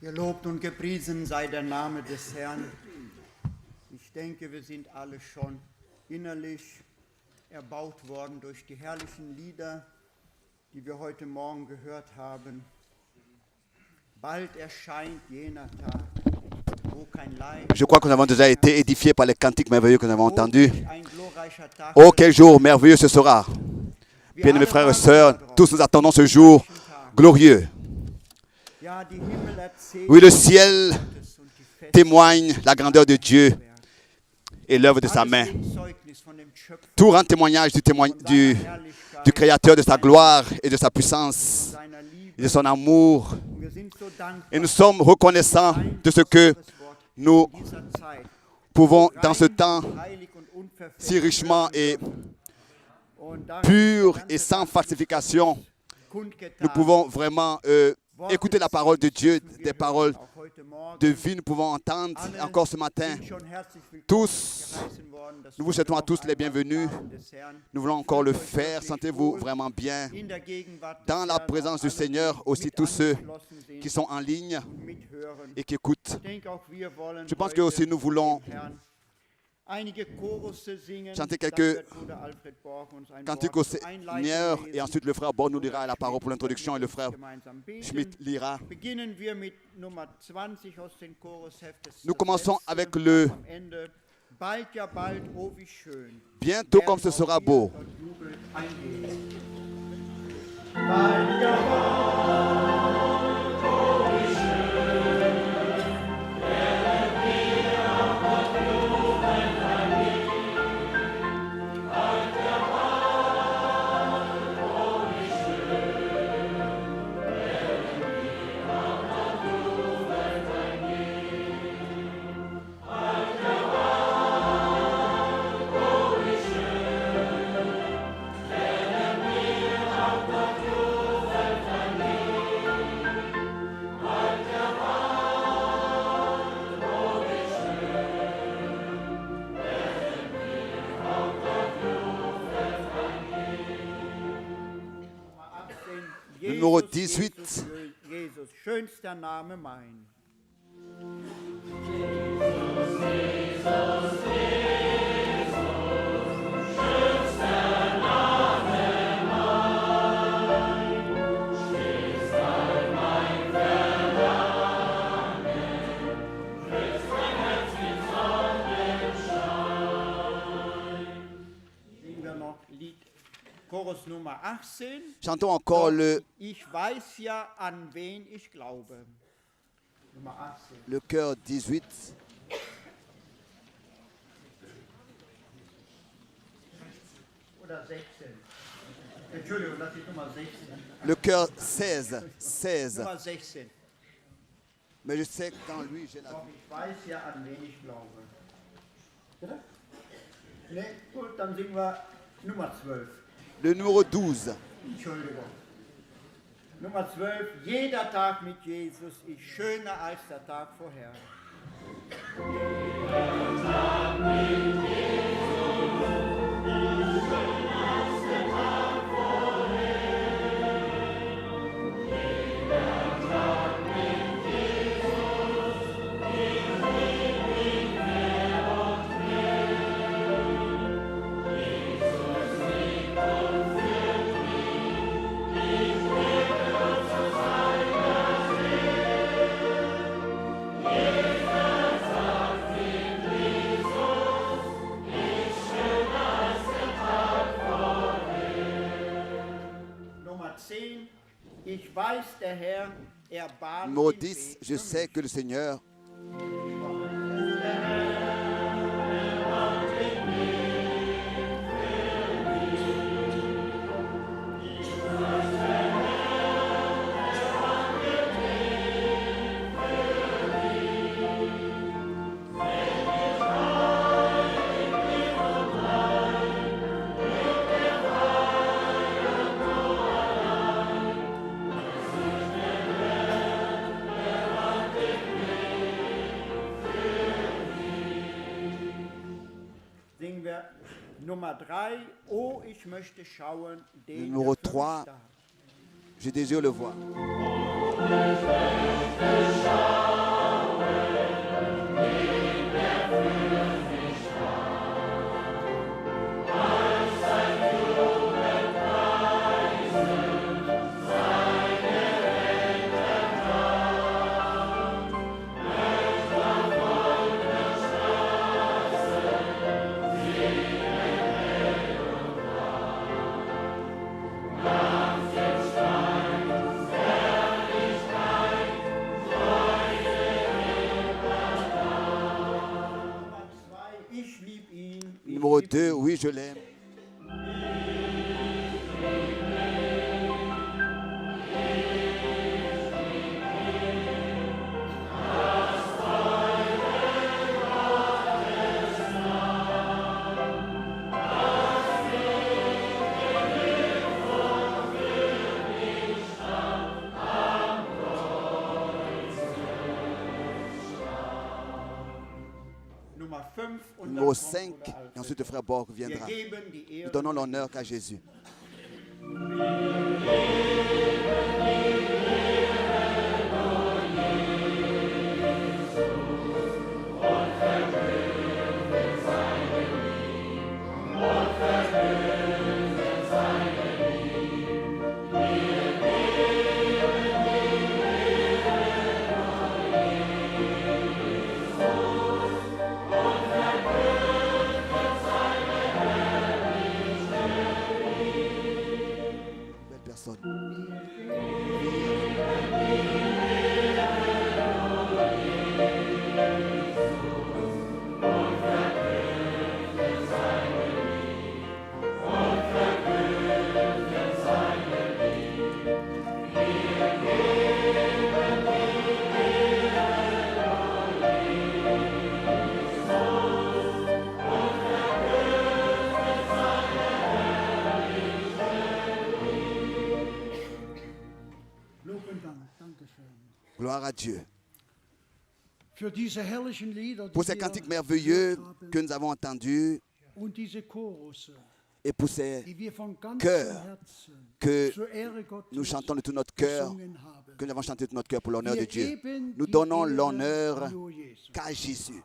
Gelobt und gepriesen sei der Name des Herrn. Ich denke, wir sind alle schon innerlich erbaut worden durch die herrlichen Lieder, die wir heute Morgen gehört haben. Bald erscheint jener Tag, wo kein Leid. Je crois que nous avons déjà été édifiés par les cantiques merveilleux que nous avons entendus. Oh, quel jour merveilleux ce sera. Bien-aimés frères et sœurs, tous nous attendons ce jour glorieux. Oui, le ciel témoigne la grandeur de Dieu et l'œuvre de sa main. Tout rend témoignage du Créateur, de sa gloire et de sa puissance et de son amour. Et nous sommes reconnaissants de ce que nous pouvons, dans ce temps si richement et pur et sans falsification, nous pouvons vraiment écouter la parole de Dieu, des paroles de vie, nous pouvons entendre encore ce matin. Tous, nous vous souhaitons à tous les bienvenus. Nous voulons encore le faire. Sentez-vous vraiment bien dans la présence du Seigneur, aussi tous ceux qui sont en ligne et qui écoutent. Je pense que aussi nous voulons chanter quelques cantiques au Seigneur et ensuite le frère Bon nous lira la parole pour l'introduction et le frère Schmidt lira. Nous commençons avec le Bientôt comme ce sera beau. Numéro 18. Schönster Name mein. Chorus Nummer 18. Chantons encore Ich weiß ja, an wen ich glaube. Nummer 18. Le chœur 18. Oder 16. Entschuldigung, das ist Nummer 16. Le chœur 16. 16. Nummer 16. Mais je sais qu'en lui, j'ai la... Doch, ich weiß ja, an wen ich glaube. Bitte? Ne, gut, dann singen wir Nummer 12. Le numéro 12. Entschuldigung. Nummer 12. Jeder Tag mit Jesus ist schöner als der Tag vorher. Jeder Tag mit Jesus ist schöner als der Tag vorher. Jeder Tag mit Jesus ist ewig mehr und mehr. Jesus liebt uns wirklich, ich lebe zu seiner Seele. Jeder Tag mit Jesus ist schöner als der Tag vorher. Nummer 10. Ich weiß, der Herr erbarmt Numéro ihn 10. fest. Je sais que le Seigneur Singen wir Nummer 3. Oh, ich möchte schauen, den Numéro der 3. Fürst da. Je désire le voir. Ich möchte schauen, Numéro 2, oui, je l'aime. Numéro 5, et ensuite le frère Borg viendra. Nous donnons l'honneur qu'à Jésus. Gloire à Dieu. Pour ces cantiques merveilleux que nous avons entendus et pour ces chœurs que nous chantons de tout notre cœur, que nous avons chanté de tout notre cœur pour l'honneur de Dieu, nous donnons l'honneur qu'à Jésus.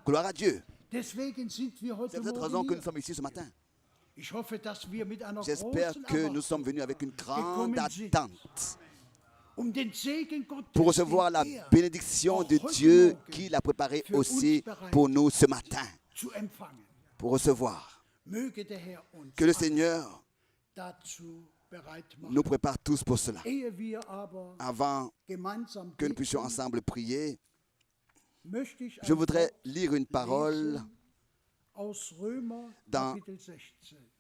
Gloire à Dieu. C'est pour cette raison que nous sommes ici ce matin. J'espère que nous sommes venus avec une grande attente pour recevoir la bénédiction de Dieu qu'il a préparée aussi pour nous ce matin. Pour recevoir. Que le Seigneur nous prépare tous pour cela. Avant que nous puissions ensemble prier, je voudrais lire une parole dans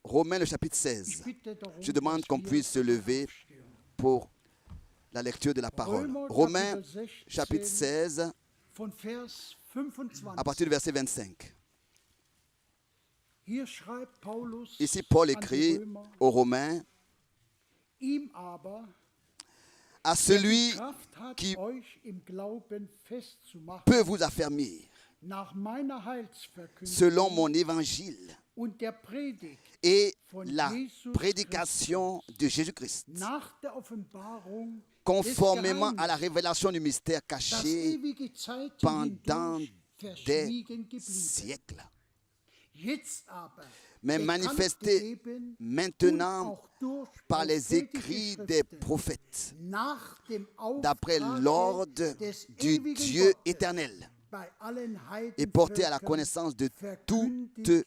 Romains le chapitre 16. Je demande qu'on puisse se lever pour la lecture de la parole. Romains chapitre 16, à partir du verset 25. Ici, Paul écrit aux Romains, à celui qui peut vous affermir selon mon évangile et la prédication de Jésus-Christ, conformément à la révélation du mystère caché pendant des siècles, mais manifesté maintenant par les écrits des prophètes, d'après l'ordre du Dieu éternel, et porté à la connaissance de toutes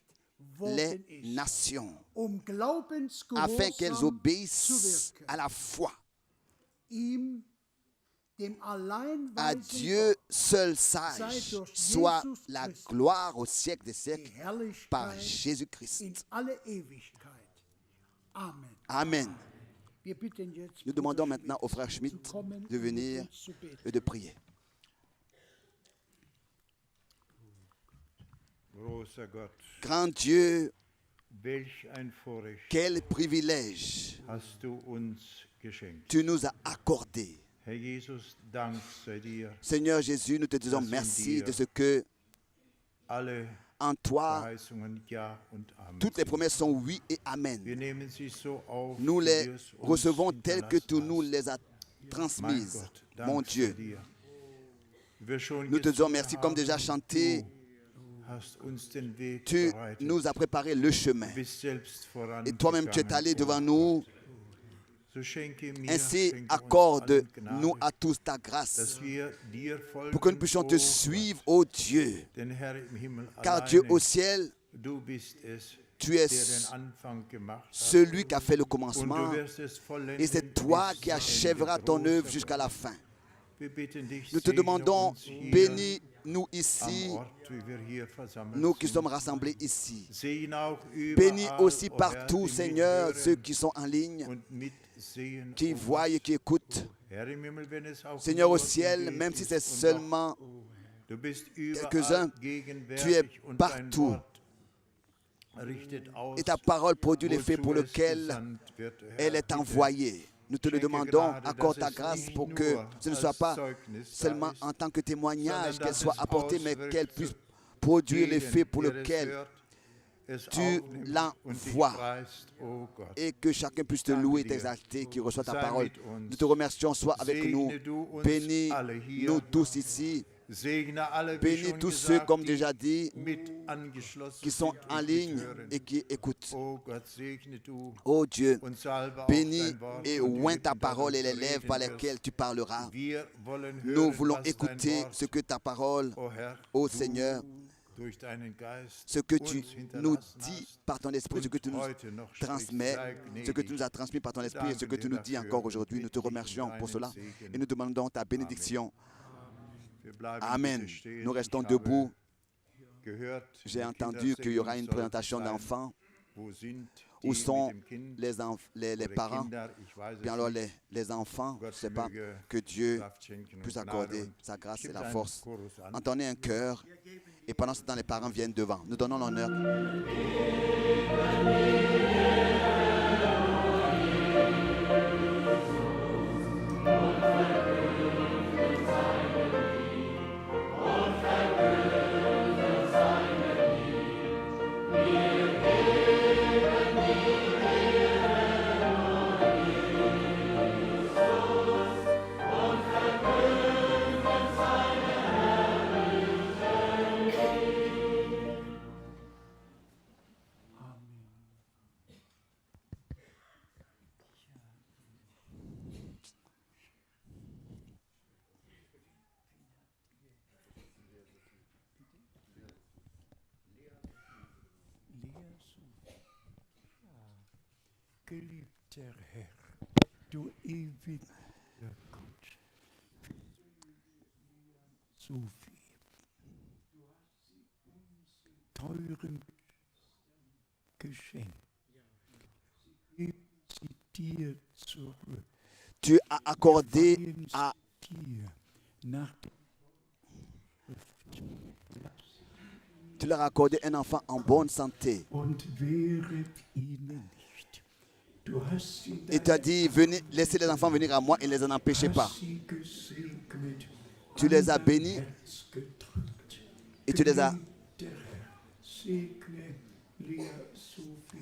les nations, afin qu'elles obéissent à la foi. À Dieu seul sage soit la gloire au siècle des siècles par Jésus-Christ. Amen. Nous demandons maintenant au frère Schmidt de venir et de prier. Grand Dieu, quel privilège tu nous as accordé. Seigneur Jésus, nous te disons merci de ce que en toi, toutes les promesses sont oui et amen. Nous les recevons telles que tu nous les as transmises, mon Dieu. Nous te disons merci comme déjà chanté. Tu nous as préparé le chemin. Et toi-même, tu es allé devant nous. Ainsi, accorde-nous à tous ta grâce pour que nous puissions te suivre, ô Dieu. Car Dieu au ciel, tu es celui qui a fait le commencement et c'est toi qui achèveras ton œuvre jusqu'à la fin. Nous te demandons, bénis nous ici, am Ort, wie wir hier versammelt nous qui sind. sommes rassemblés ici. Sehen auch Bénis überall, aussi o partout, Herr, die Seigneur, mithören ceux qui sont en ligne, und mitsehen, qui o voient et qui écoutent. Herr im Himmel, wenn es auch Seigneur au nur ciel, Gebet même si ist c'est und seulement du bist quelques-uns, überall gegenwärtig tu es und dein partout. Wort richtet aus, Et ta parole produit l'effet wozu pour es lequel gesandt wird, Herr. elle est Bitte, envoyée. Nous te le schenke demandons, Gnade, accorde dass ta es grâce nicht pour que nur ce ne als soit pas Zeugnis da seulement ist, en tant que témoignage sondern qu'elle dass soit es apportée, mais auswirkt qu'elle für puisse produire l'effet jeden, pour der es lequel hört, es tu aufnimmt und dich l'envoies. preist, o Gott. Et que chacun puisse te Danke louer et dir. t'exalter, qui reçoit ta Sei parole. mit uns. Nous te remercions, sois avec nous. Segne du uns Bénis alle hier. nous tous ici. Segne alle, wie Bénis schon tous ceux, gesagt, comme die déjà dit, mit angeschlossen qui sont sind en und ligne mithören. et qui écoutent. O Gott, segne du Oh Dieu, und salbe auch bénis dein Wort et und die oins ta Lippen, parole et dass les du lèvres par reden lesquelles wirst. tu parleras. Wir wollen Nous hören, voulons was dein écouter Wort, ce que ta parole, o Herr, ô du Seigneur, durch deinen Geist ce que tu uns nous hinterlassen dis hast par ton esprit, ce que tu und nous heute noch sprichst. transmets, Sei ce que tu gnädig. nous as transmis par ton esprit et ce que tu nous dis encore aujourd'hui. Nous te remercions pour cela et nous demandons ta bénédiction. Wir bleiben Amen. bitte stehen. Nous restons Ich habe debout. gehört, J'ai die entendu qu'il y aura une Kindersendung présentation sollte sein. d'enfants. Wo sind Où die sont mit dem Kind les oder parents? Kinder? Ich weiß es Bien alors nicht. les enfants, je ne Gott sais pas, möge que Dieu Kraft schenken und puisse Gnade accorder und sa grâce et stimmt la einen force. Chorus an. Entendez un cœur et pendant ce temps les parents viennent devant. Nous donnons l'honneur. Geliebter Herr, du ewiger Gott, so viel. Du hast sie uns teuren geschenkt. Gib sie dir zurück. Tu as accordé à Dir nach der tu leur as accordé un enfant en bonne santé. und wehret ihnen nicht. Du hast sie Et tu as dit, venez, laissez les enfants venir à moi et ne les en empêchez pas. hast sie gesegnet, Tu les as an dein bénis Herz gedrückt. et tu les as Geliebter Herr, segne Lea Sophie,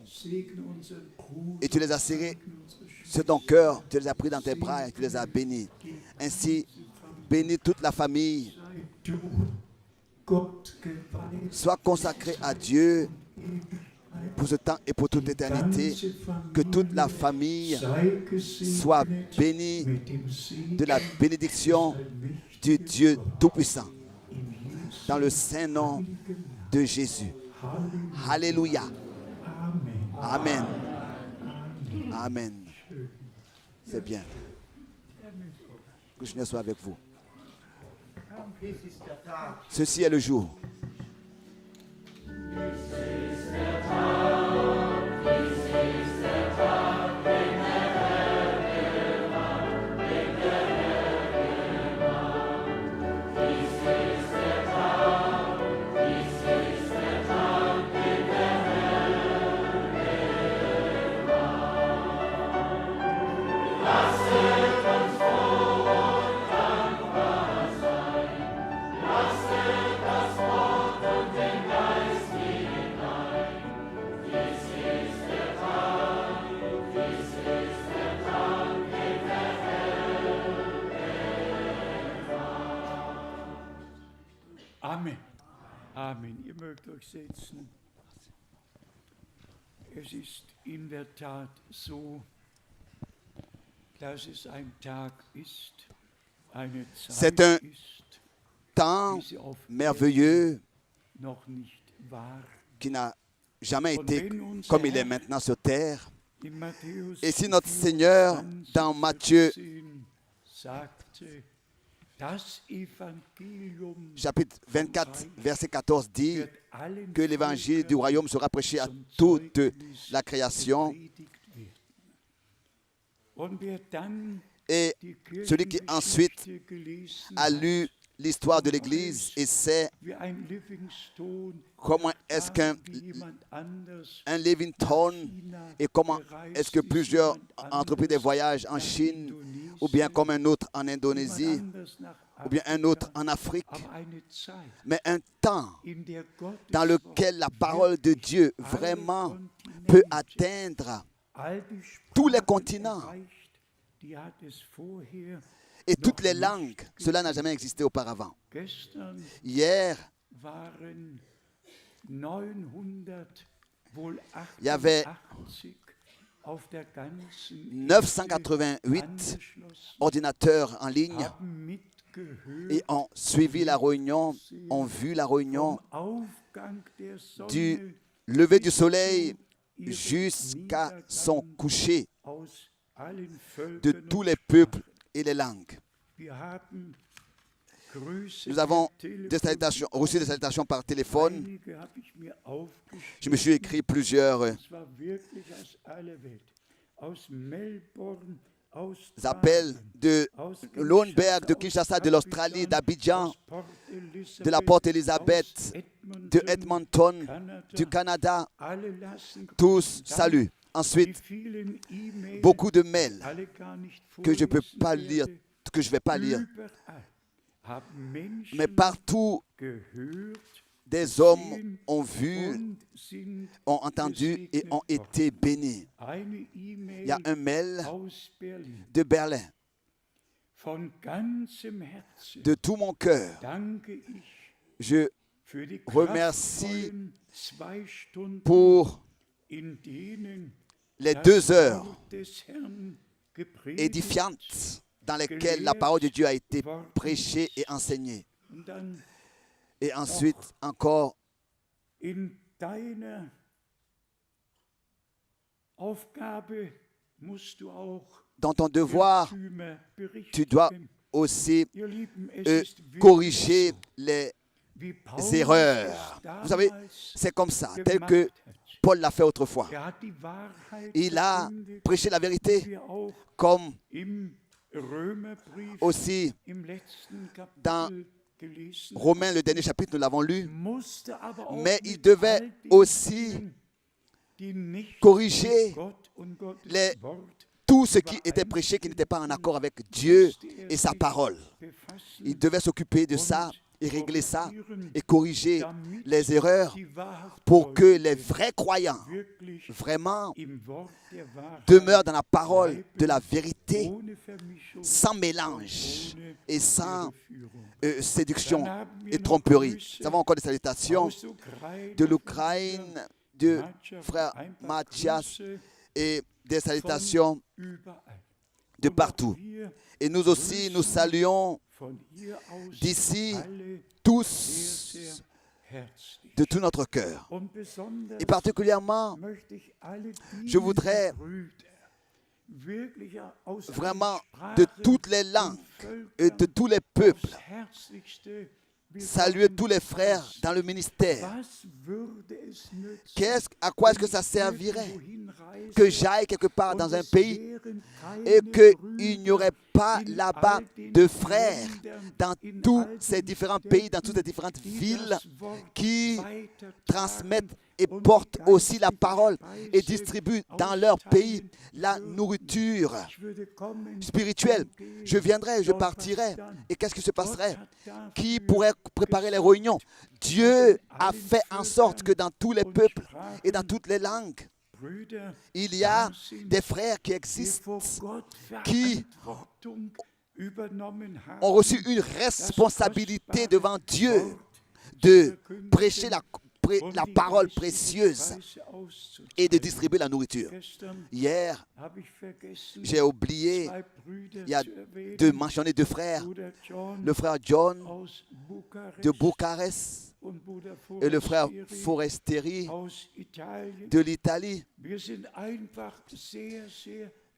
segne unseren Bruder, et tu les as serrés segne unsere sur ton cœur, tu les as pris dans tes bras et tu les as bénis. Ainsi, bénis toute la famille. Sei du Gott geweiht, Sois consacré à Dieu pour ce temps et pour toute éternité. Que toute la famille sei gesegnet soit bénie mit dem Segen de la bénédiction du Dieu Tout-Puissant. Dans le saint nom de Jésus. Alléluia. Amen. Amen. Amen. C'est bien. Que le Seigneur soit avec vous. Dies ist der Tag, Ceci est le jour. Amen. Amen. Ihr mögt euch setzen. Es ist in der Tat so, dass es ein Tag ist, eine C'est Zeit un ist, Temps wie sie auf merveilleux noch nicht war. qui n'a jamais Und été wenn unser comme il est Herr maintenant sur terre. in Matthäus Et si notre Seigneur, 24, dans Matthieu 15 sagte, chapitre 24, verset 14 dit que l'évangile du royaume sera prêché à toute la création. Et celui qui ensuite a lu l'histoire de l'Église et sait comment est-ce qu'un Livingstone et comment est-ce que plusieurs ont entrepris des voyages en Chine ou bien comme un autre en Indonésie ou bien un autre en Afrique, mais un temps dans lequel la parole de Dieu vraiment peut atteindre tous les continents et toutes les langues. Cela n'a jamais existé auparavant. Hier, il y avait 988 ordinateurs en ligne et ont suivi la réunion, ont vu la réunion du lever du soleil jusqu'à son coucher de tous les peuples et les langues. Nous avons reçu des salutations par téléphone. Je me suis écrit plusieurs appels de Lundberg, de Kinshasa, de l'Australie, d'Abidjan, de la Porte Elizabeth, de Edmonton, du Canada. Tous saluent. Ensuite, beaucoup de mails que je ne peux pas lire, que je ne vais pas lire. Mais partout, des hommes ont vu, ont entendu et ont été bénis. Il y a un mail de Berlin. De tout mon cœur, je remercie pour les 2 heures édifiantes dans lesquelles la parole de Dieu a été prêchée et enseignée. Et ensuite, encore, dans ton devoir, tu dois aussi corriger les erreurs. Vous savez, c'est comme ça, tel que Paul l'a fait autrefois. Il a prêché la vérité, comme aussi dans Romains, le dernier chapitre, nous l'avons lu, mais il devait aussi corriger tout ce qui était prêché qui n'était pas en accord avec Dieu et sa parole. Il devait s'occuper de ça et régler ça et corriger les erreurs pour que les vrais croyants vraiment demeurent dans la parole de la vérité sans mélange et sans séduction et tromperie. Nous avons encore des salutations de l'Ukraine, de frère Mathias et des salutations de partout. Et nous aussi, nous saluons d'ici tous de tout notre cœur. Et particulièrement, je voudrais vraiment de toutes les langues et de tous les peuples saluer tous les frères dans le ministère. À quoi est-ce que ça servirait que j'aille quelque part dans un pays et qu'il n'y aurait pas là-bas de frères dans tous ces différents pays, dans toutes ces différentes villes qui transmettent et portent aussi la parole et distribuent dans leur pays la nourriture spirituelle. Je viendrai, je partirai. Et qu'est-ce qui se passerait? Qui pourrait préparer les réunions? Dieu a fait en sorte que dans tous les peuples et dans toutes les langues, il y a des frères qui existent, qui ont reçu une responsabilité devant Dieu de prêcher la parole précieuse et de distribuer la nourriture. Hier, j'ai oublié de mentionner 2 frères, le frère John de Bucarest et le frère Forestieri de l'Italie.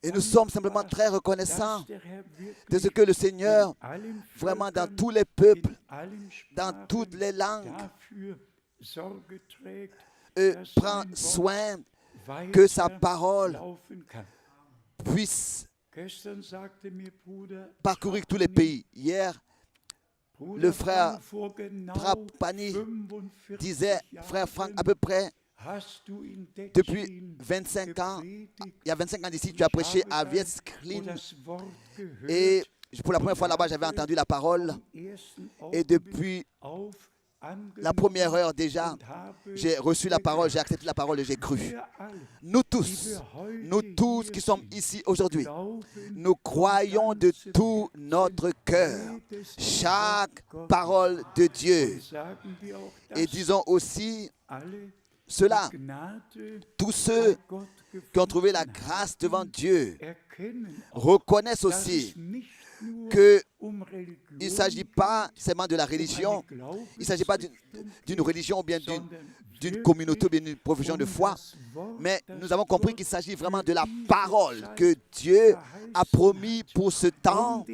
Et nous sommes simplement très reconnaissants de ce que le Seigneur, vraiment dans tous les peuples, dans toutes les langues, prend soin que sa parole puisse parcourir tous les pays. Hier, le frère Trapani disait, frère Franck, à peu près depuis 25 ans, il y a 25 ans d'ici, tu as prêché à Viesklin. Et pour la première fois là-bas, j'avais entendu la parole. Et depuis la première heure déjà, j'ai reçu la parole, j'ai accepté la parole et j'ai cru. Nous tous qui sommes ici aujourd'hui, nous croyons de tout notre cœur chaque parole de Dieu. Et disons aussi cela, tous ceux qui ont trouvé la grâce devant Dieu reconnaissent aussi qu'il ne s'agit pas seulement de la religion, il ne s'agit pas d'une religion ou bien d'une communauté ou bien d'une profession de foi, mais nous avons compris qu'il s'agit vraiment de la parole que Dieu a promis pour ce temps,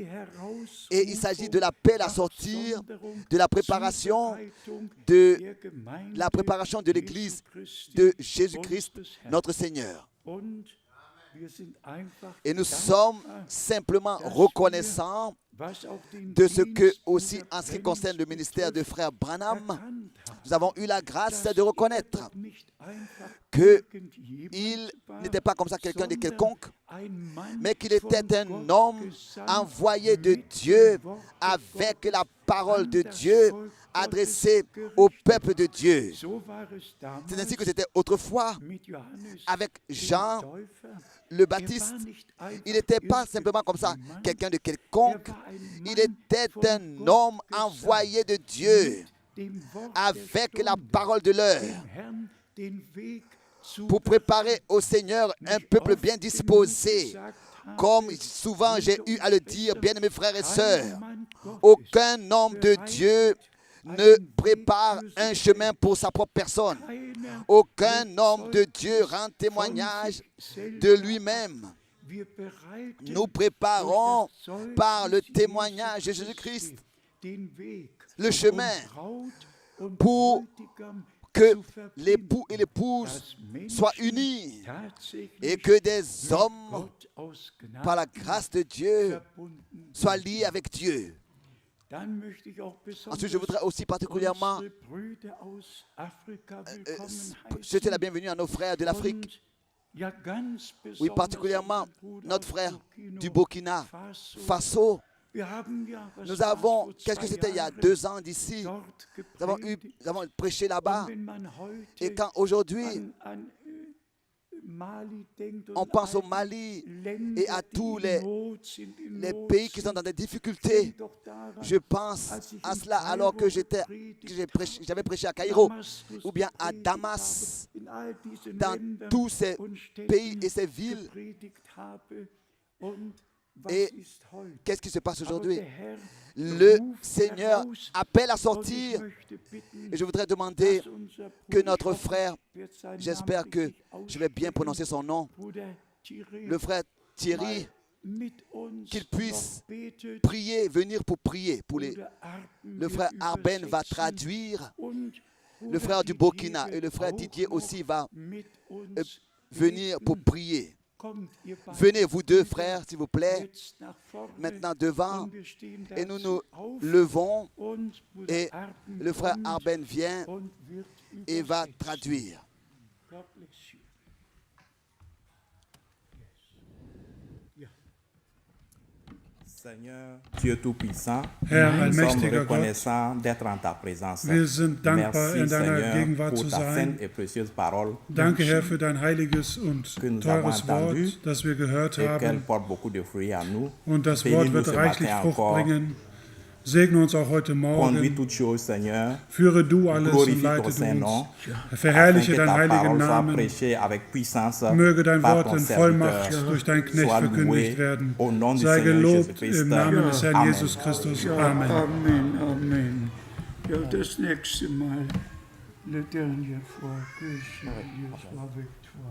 et il s'agit de l'appel à sortir, de la préparation de l'Église de Jésus-Christ, notre Seigneur. Et nous sommes simplement reconnaissants de ce que, aussi en ce qui concerne le ministère de frère Branham, nous avons eu la grâce de reconnaître qu'il n'était pas comme ça quelqu'un de quelconque, mais qu'il était un homme envoyé de Dieu avec la parole de Dieu adressée au peuple de Dieu. C'est ainsi que c'était autrefois avec Jean le Baptiste. Il n'était pas simplement comme ça quelqu'un de quelconque, il était un homme envoyé de Dieu avec la parole de l'heure pour préparer au Seigneur un peuple bien disposé. Comme souvent j'ai eu à le dire, bien-aimés frères et sœurs, aucun homme de Dieu ne prépare un chemin pour sa propre personne. Aucun homme de Dieu rend témoignage de lui-même. Nous préparons par le témoignage de Jésus-Christ le chemin pour que l'époux et l'épouse soient unis et que des hommes, par la grâce de Dieu, soient liés avec Dieu. Ensuite, je voudrais aussi particulièrement souhaiter la bienvenue à nos frères de l'Afrique. Oui, particulièrement notre frère du Burkina Faso. Nous avons, qu'est-ce que c'était il y a 2 ans d'ici, nous avons prêché là-bas. Et quand aujourd'hui, on pense au Mali et à tous les pays qui sont dans des difficultés, je pense à cela alors que j'avais prêché à Caïro ou bien à Damas, dans tous ces pays et ces villes. Et qu'est-ce qui se passe aujourd'hui? Le Seigneur appelle à sortir. Et je voudrais demander que notre frère, j'espère que je vais bien prononcer son nom, le frère Thierry, qu'il puisse prier, venir pour prier. Le frère Arben va traduire. Le frère du Burkina et le frère Didier aussi va venir pour prier. Venez, vous deux frères, s'il vous plaît, maintenant devant, et nous nous levons, et le frère Arben vient et va traduire. Seigneur, Dieu Tout-Puissant, Herr, nous sommes allmächtiger Gott, reconnaissants d'être en ta présence. wir sind dankbar, Merci, in deiner Seigneur, Gegenwart zu pour ta sein. sainte et précieuse parole. Danke, Herr, für dein heiliges und Que nous teures avons Wort, entendu das wir gehört Et qu'elle haben. porte beaucoup de fruits à nous. Und das Wort Bénis-nous wird ce reichlich matin Frucht encore. bringen. Segne uns auch heute Conduis Morgen. toutes choses, Seigneur. Führe du alles und Glorifie leite ton du Saint-Nom. uns. Verherrliche Afin que deinen ta heiligen parole soit Namen. prêchée avec puissance Möge dein par Wort ton in Vollmacht serviteur. durch deinen Knecht Sois verkündigt loué werden. au nom du Sei Seigneur gelobt Jésus-Christ. im Namen des Herrn Amen. Jesus Christus. Ja, Amen. Amen, Amen. Ja, das nächste Mal. Le dernier fois que je sois avec toi.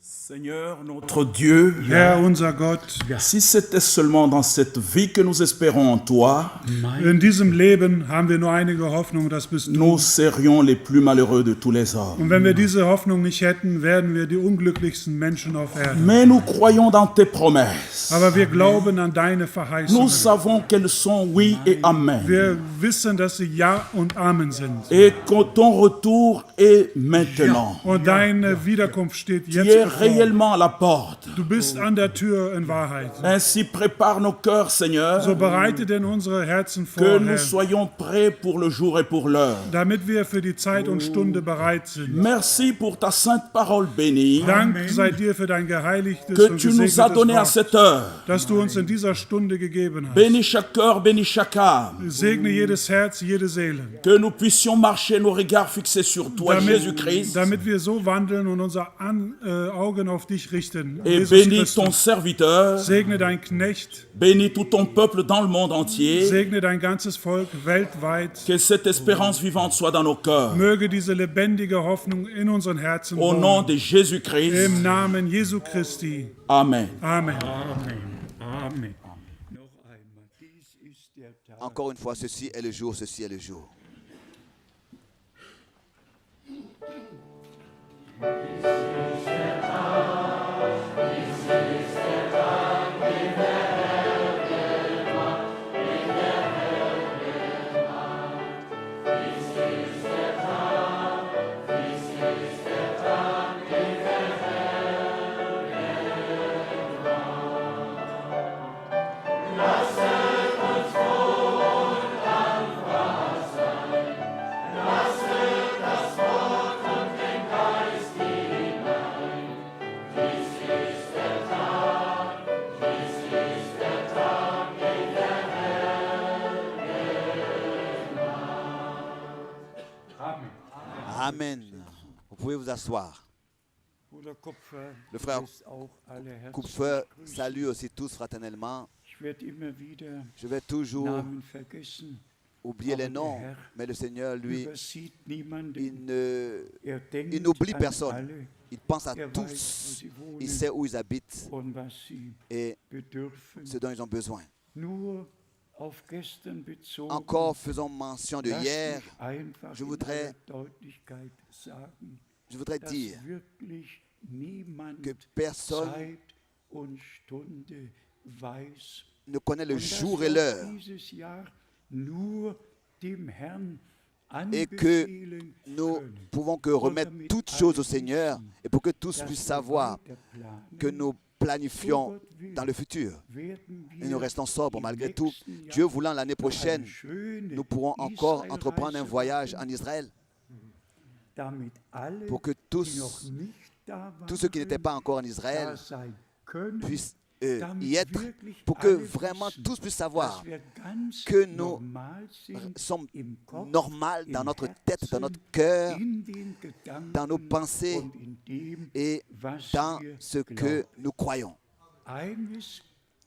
Seigneur, notre Dieu, Herr, unser Gott, si c'était seulement dans cette vie que nous espérons en toi, in diesem Leben haben wir nur einige Hoffnung, das bist du. nous serions les plus malheureux de tous les hommes. Und wenn wir diese Hoffnung nicht hätten, wären wir die unglücklichsten Menschen auf Erden. Mais nous croyons dans tes promesses. Aber wir glauben an deine Nous Verheißungen. savons qu'elles sont oui et amen. Wir wissen, dass sie Ja und Amen sind. Et que ton retour est maintenant. Und deine Wiederkunft steht Tu jetzt es bevor. réellement à la porte. Du bist an der Tür in Wahrheit. Ainsi prépare nos cœurs, Seigneur, So bereite denn unsere Herzen que vor, nous Herr, soyons prêts pour le jour et pour l'heure. damit wir für die Zeit und Stunde bereit sind. Merci pour ta sainte parole bénie Dank sei dir für dein geheiligtes que und tu nous as gesegnetes donné à Wort, cette heure. das du uns in dieser Stunde gegeben hast. Bénis chaque cœur, bénis chaque âme. Segne jedes Herz, jede Seele. Que nous puissions marcher nos regards fixés sur toi, Jésus-Christ. Damit wir so wandeln und unsere Augen auf dich richten. Et Jesus bénis ton Christus. serviteur. Segne dein Knecht, Bénis tout ton peuple dans le monde entier. segne dein ganzes Volk weltweit. Que cette espérance vivante soit dans nos cœurs. Möge diese lebendige Hoffnung in unseren Herzen Au nom wohnen. de Jésus-Christ. Im Namen Jesu Christi. Amen. Amen. Amen. Amen. Noch einmal. Dies ist der Tag. Encore une fois, ceci est le jour, ceci est le jour. Amen. Vous pouvez vous asseoir. Bruder Kupfer, Le frère grüßt auch alle herzlich Kupfer gegrüßt. salue aussi tous fraternellement. Ich werde immer wieder Je vais toujours Namen vergessen. oublier les Aber noms, der Herr mais le Seigneur, lui, Übersieht niemanden. il Denkt n'oublie an personne. alle Il pense à weiß, wo tous. sie wohnen Il sait où ils habitent und was sie et bedürfen. ce dont ils ont besoin. Nur auf gestern bezogen. Encore faisons mention de lass hier. mich einfach Je in voudrais- aller Deutlichkeit sagen, Je voudrais dass dire wirklich niemand que personne Zeit und Stunde weiß. ne connaît le Und dass jour et auch l'heure dieses Jahr nur dem Herrn et que anbefehlen nous können. pouvons que remettre toutes choses au Seigneur et pour que tous Dass puissent wir savoir weiterplanen. que nous planifions dans le futur Werden et nous wir restons sobres im malgré tout. nächsten Jahr Dieu voulant, l'année noch eine prochaine, schöne nous pourrons encore Israelreise entreprendre un voyage en machen, Israël damit alle, pour que die noch tous nicht da ceux qui n'étaient waren, pas encore en da Israël sein können, puissent damit y être, wirklich pour que alle vraiment wissen, tous puissent dass savoir wir ganz que nous normal sind sommes im Kopf, normales dans im notre tête, dans Herzen, notre cœur in den Gedanken dans nos pensées und in dem, et was dans wir ce que glauben. nous croyons. Eines,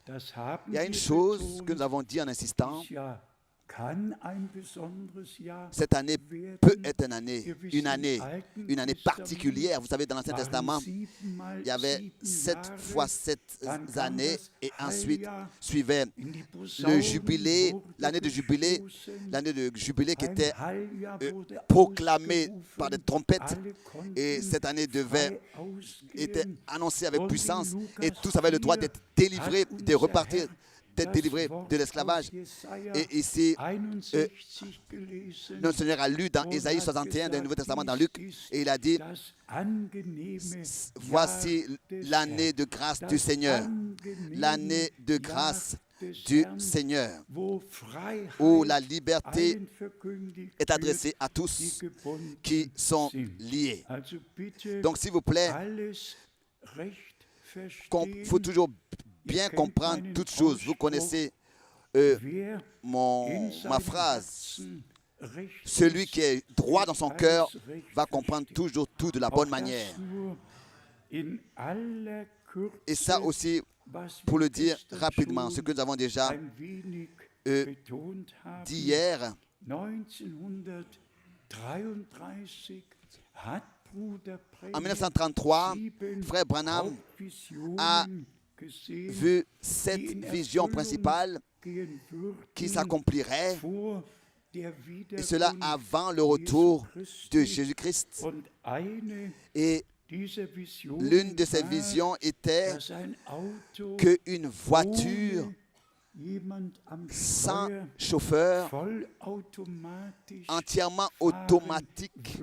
das haben Il y a une wir chose betont, que nous avons dit en insistant, dieses Jahr kann ein besonderes Jahr cette année werden. peut être une année, Ihr wisst, im Alten une année Testament particulière. Vous savez, dans l'Ancien waren Testament, 7 mal il y avait 7 7 Jahre, fois 7 dann kam années das et ensuite Heiljahr, suivait in die le Posaunen jubilé, wurde l'année de jubilé, gestoßen, l'année de jubilé qui ein était Heiljahr wurde proclamée ausgerufen, par des trompettes. alle konnten Et cette année devait frei ausgehen. était annoncée avec Und in puissance Lukas et tous avaient le droit 4 d'être délivrés, hat de unser repartir, Herr d'être das délivrés Wort de l'esclavage. aus Jesaja Et ici, 61 gelesen. notre Seigneur a lu dans und Ésaïe hat 61 du Nouveau gesagt, Testament, dans dies Luc, ist et il a dit, das angenehme voici Jahr des l'année de Herrn, grâce das du Seigneur, angenehme l'année de Jahr grâce des du Herrn, Seigneur, wo Freiheit où la liberté allen verkündigt est adressée wird, à die tous gebunden qui sont sind. liés. Also bitte Donc, s'il vous plaît, alles recht il faut verstehen. toujours bien comprendre toutes choses. Vous connaissez Wer in ma seinem phrase. Herzen recht Celui ist, qui est droit dans son alles cœur recht va comprendre versteht. toujours tout de la Auch bonne das manière. nur in aller Kürze, Et ça aussi, was pour wir le dire gestern rapidement, schon ce que nous avons déjà ein wenig betont haben. dit hier, 1933 hat En 1933, frère Branham a vu 7 visions principales qui s'accompliraient, et cela avant le retour de Jésus-Christ. Et l'une de ces visions était qu'une voiture sans chauffeur, entièrement automatique,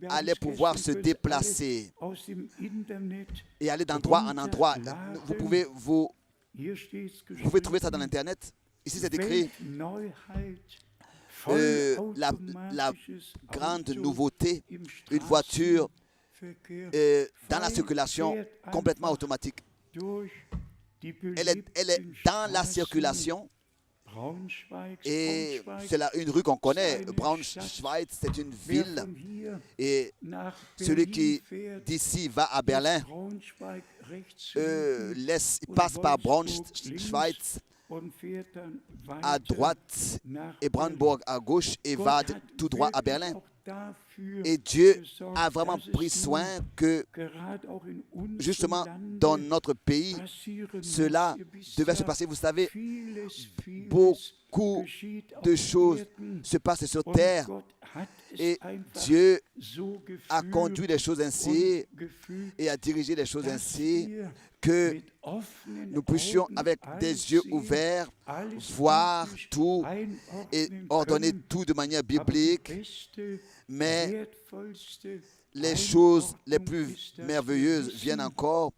allait pouvoir se déplacer et aller d'endroit en endroit. Vous pouvez trouver ça dans l'Internet. Ici, c'est écrit la grande nouveauté, une voiture dans la circulation complètement automatique. Elle est dans la circulation et c'est une rue qu'on connaît. Braunschweig, c'est une ville. Et celui qui d'ici va à Berlin passe par Braunschweig à droite et Brandenburg à gauche et va tout droit à Berlin. Et Dieu a vraiment pris soin que, justement, dans notre pays, cela devait se passer. Vous savez, beaucoup de choses se passent sur terre et Dieu a conduit les choses ainsi et a dirigé les choses ainsi que nous puissions, avec des yeux ouverts, voir tout et ordonner tout de manière biblique. Mais les choses les plus merveilleuses viennent encore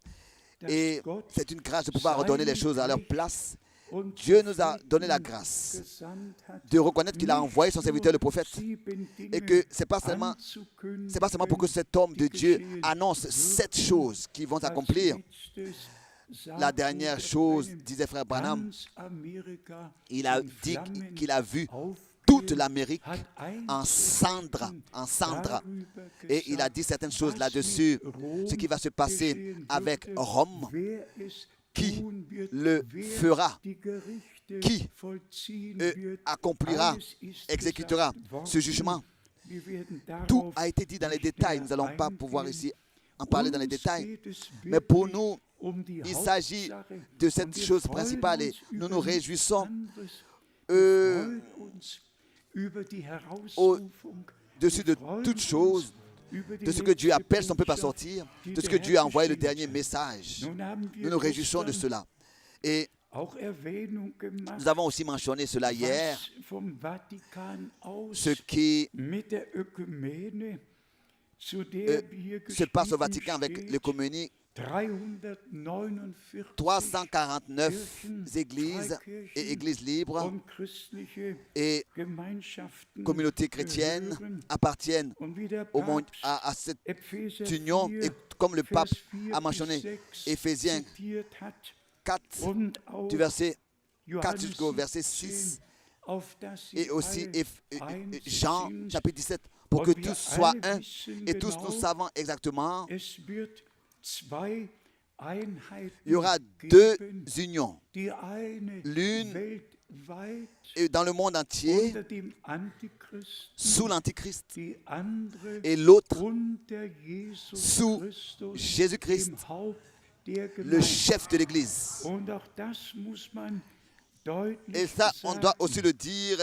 et c'est une grâce de pouvoir ordonner les choses à leur place. Dieu nous a donné la grâce de reconnaître qu'il a envoyé son serviteur le prophète et que ce n'est pas seulement pour que cet homme de Dieu annonce 7 choses qui vont s'accomplir. La dernière chose, disait frère Branham, il a dit qu'il a vu toute l'Amérique en cendres. Et il a dit certaines choses là-dessus. Ce qui va se passer avec Rome, qui le fera, qui accomplira, exécutera ce jugement. Tout a été dit dans les détails. Nous n'allons pas pouvoir ici en parler dans les détails. Mais pour nous, il s'agit de cette chose principale et nous nous réjouissons au-dessus de toutes choses, de ce que Dieu appelle son peuple à sortir, de ce que Dieu a envoyé le dernier message. Nous nous réjouissons de cela. Et nous avons aussi mentionné cela hier, ce qui se passe au Vatican avec l'économie. 349 églises et églises libres et communautés chrétiennes appartiennent au monde, à cette union. Et comme le pape a mentionné, Éphésiens 4, du verset 4 jusqu'au verset 6, et aussi Jean chapitre 17, pour que tous soient un et tous nous savons exactement. Il y aura 2 unions, l'une dans le monde entier sous l'Antichrist et l'autre sous Jésus-Christ, le chef de l'Église. Et ça, on doit aussi le dire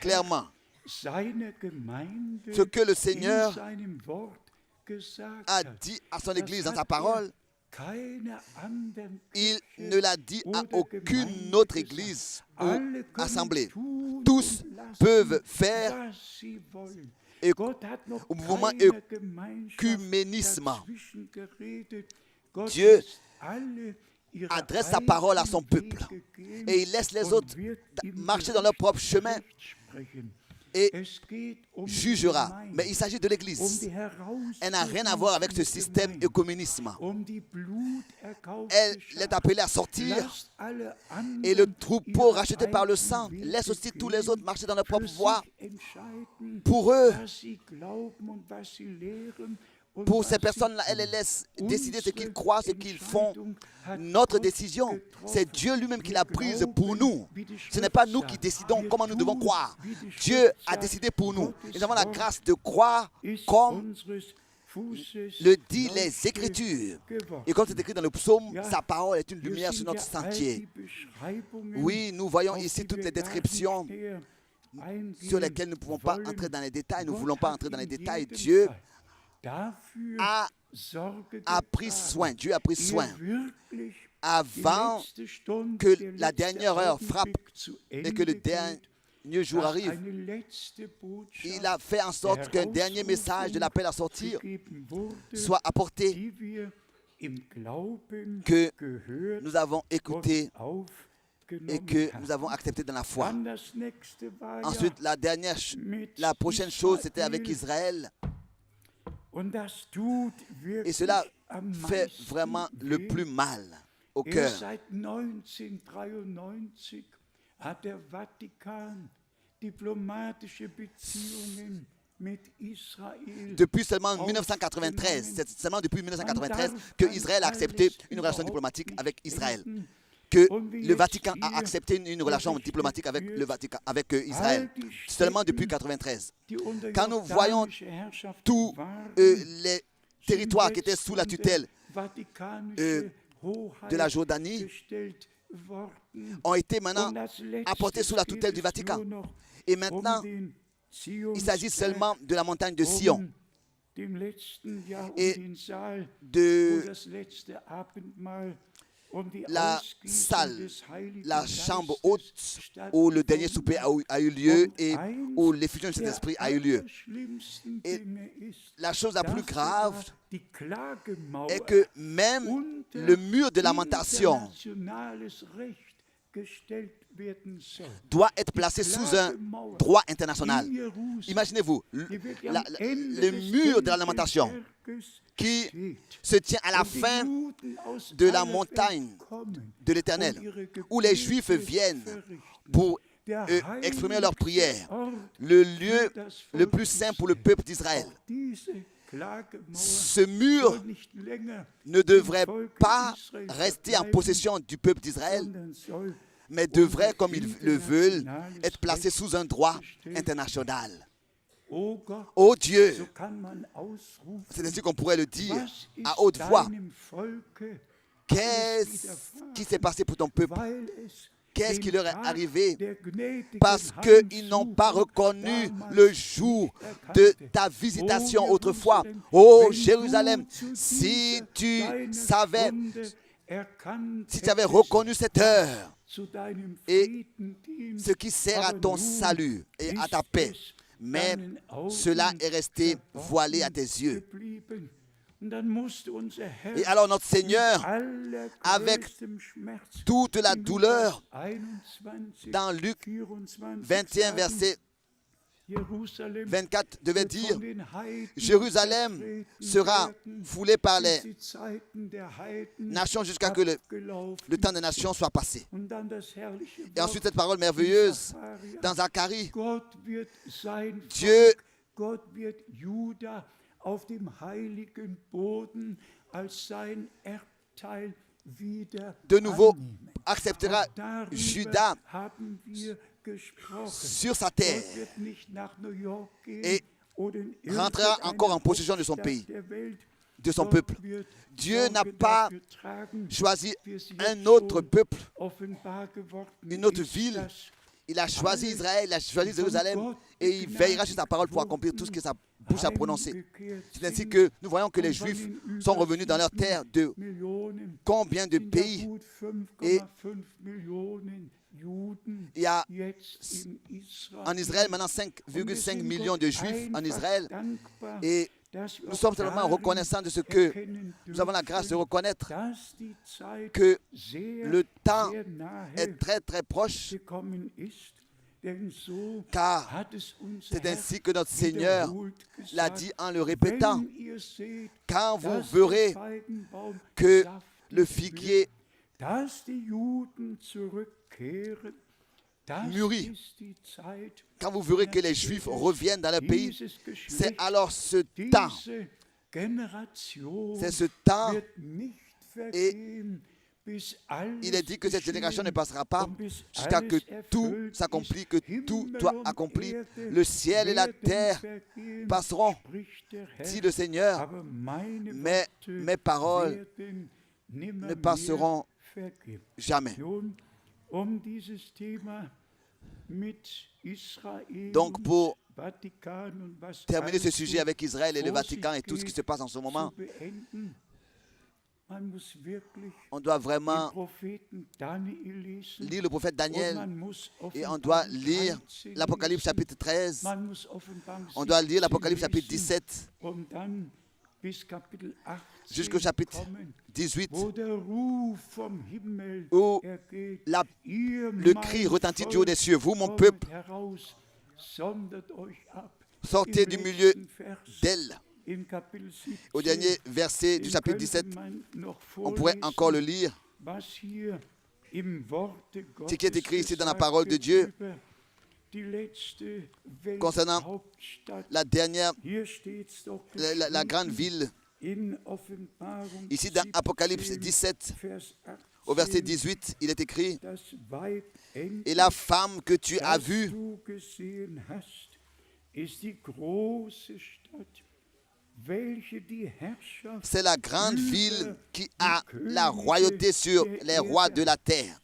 clairement. Ce que le Seigneur a dit à son Église dans sa parole, il ne l'a dit à aucune autre Église ou assemblée. Tous peuvent faire au mouvement œcuménisme. Dieu adresse sa parole à son peuple et il laisse les autres marcher dans leur propre chemin et jugera. Mais il s'agit de l'Église. Elle n'a rien à voir avec ce système œcuménisme. Elle est appelée à sortir et le troupeau racheté par le sang laisse aussi tous les autres marcher dans leur propre voie. Pour eux, Pour ces personnes-là, elle les laisse décider ce qu'ils croient, ce qu'ils font. Notre décision, c'est Dieu lui-même qui l'a prise pour nous. Ce n'est pas nous qui décidons comment nous devons croire. Dieu a décidé pour nous. Nous avons la grâce de croire comme le dit les Écritures. Et comme c'est écrit dans le psaume, sa parole est une lumière sur notre sentier. Oui, nous voyons ici toutes les descriptions sur lesquelles nous ne pouvons pas entrer dans les détails. Nous ne voulons pas entrer dans les détails. Dieu a pris soin. Dieu a pris soin. Avant que la dernière heure frappe et que le dernier jour arrive, il a fait en sorte qu'un dernier message de l'appel à sortir soit apporté, que nous avons écouté et que nous avons accepté dans la foi. Ensuite, la prochaine chose, c'était avec Israël. Et cela fait vraiment le plus mal au cœur. Depuis seulement 1993, c'est seulement depuis 1993 que Israël a accepté une relation diplomatique avec Israël. Que le Vatican a accepté une relation diplomatique avec Israël. Seulement depuis 1993. Quand nous voyons tous les territoires qui étaient sous la tutelle de la Jordanie ont été maintenant apportés sous la tutelle du Vatican. Et maintenant, il s'agit seulement de la montagne de Sion et de la salle, la chambre haute où le dernier souper a eu lieu et où l'effusion du Saint-Esprit a eu lieu. Et la chose la plus grave est que même le mur de lamentation doit être placé sous un droit international. Imaginez-vous, le mur de la lamentation qui se tient à la fin de la montagne de l'Éternel, où les Juifs viennent pour exprimer leurs prières, le lieu le plus saint pour le peuple d'Israël. Ce mur ne devrait pas rester en possession du peuple d'Israël, mais devrait, comme ils le veulent, être placé sous un droit international. Oh Dieu, c'est ainsi qu'on pourrait le dire à haute voix. Qu'est-ce qui s'est passé pour ton peuple? Qu'est-ce qui leur est arrivé? Parce qu'ils n'ont pas reconnu le jour de ta visitation autrefois. Oh Jérusalem, si tu savais, si tu avais reconnu cette heure et ce qui sert à ton salut et à ta paix, mais cela est resté voilé à tes yeux. Et alors notre Seigneur, avec toute la douleur, dans Luc 21, verset 24, devait dire: Jérusalem sera foulée par les nations jusqu'à ce que le temps des nations soit passé. Et ensuite cette parole merveilleuse dans Zacharie: Dieu de nouveau acceptera Juda sur sa terre et rentrera encore en possession de son pays, de son peuple. Dieu n'a pas choisi un autre peuple, une autre ville. Il a choisi Israël, il a choisi Jérusalem et il veillera sur sa parole pour accomplir tout ce que sa bouche a prononcé. C'est ainsi que nous voyons que les Juifs sont revenus dans leur terre de combien de pays, et il y a en Israël maintenant 5,5 millions de Juifs en Israël, et nous sommes tellement reconnaissants de ce que nous avons la grâce de reconnaître que le temps est très très proche, car c'est ainsi que notre Seigneur l'a dit en le répétant: quand vous verrez que le figuier mûrit, quand vous verrez que les Juifs reviennent dans leur pays, c'est alors ce temps C'est ce temps et il est dit que cette génération ne passera pas jusqu'à ce que tout s'accomplisse, que tout soit accompli. Le ciel et la terre passeront, dit le Seigneur, mais mes paroles ne passeront jamais. Donc pour terminer ce sujet avec Israël et le Vatican et tout ce qui se passe en ce moment, on doit vraiment lire le prophète Daniel et on doit lire l'Apocalypse chapitre 13, on doit lire l'Apocalypse chapitre 17 jusqu'au chapitre 18 où le cri retentit du haut des cieux. Vous, mon peuple, sortez du milieu d'elle. Au dernier verset du chapitre 17, on pourrait encore le lire. Ce qui est écrit ici dans la parole de Dieu concernant la dernière, la grande ville. Ici dans Apocalypse 17, au verset 18, il est écrit: et la femme que tu as vue c'est la grande ville qui a la royauté sur les rois de la terre.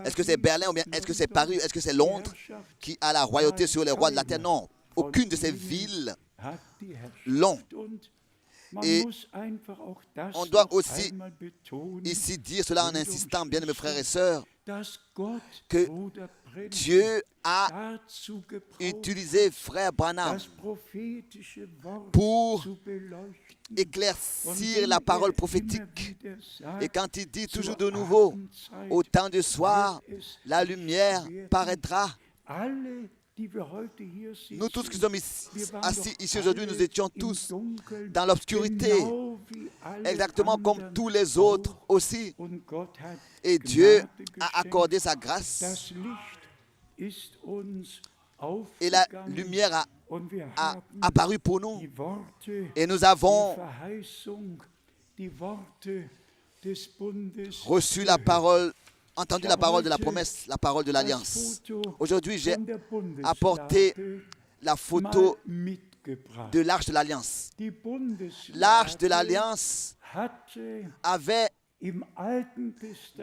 Est-ce que c'est Berlin ou bien est-ce que c'est Paris, est-ce que c'est Londres qui a la royauté sur les rois de la terre? Non, aucune de ces villes l'ont. Et on doit aussi ici dire cela en insistant, bien mes frères et sœurs, que Dieu a utilisé frère Branham pour éclaircir la parole prophétique. Et quand il dit toujours de nouveau, au temps du soir, la lumière paraîtra. Nous tous qui sommes assis ici aujourd'hui, nous étions tous dans l'obscurité, exactement comme tous les autres aussi. Et Dieu a accordé sa grâce. Et la lumière a apparu pour nous. Et nous avons reçu la parole, entendu la parole de la promesse, la parole de l'alliance. Aujourd'hui, j'ai apporté la photo de l'arche de l'alliance. L'arche de l'alliance avait,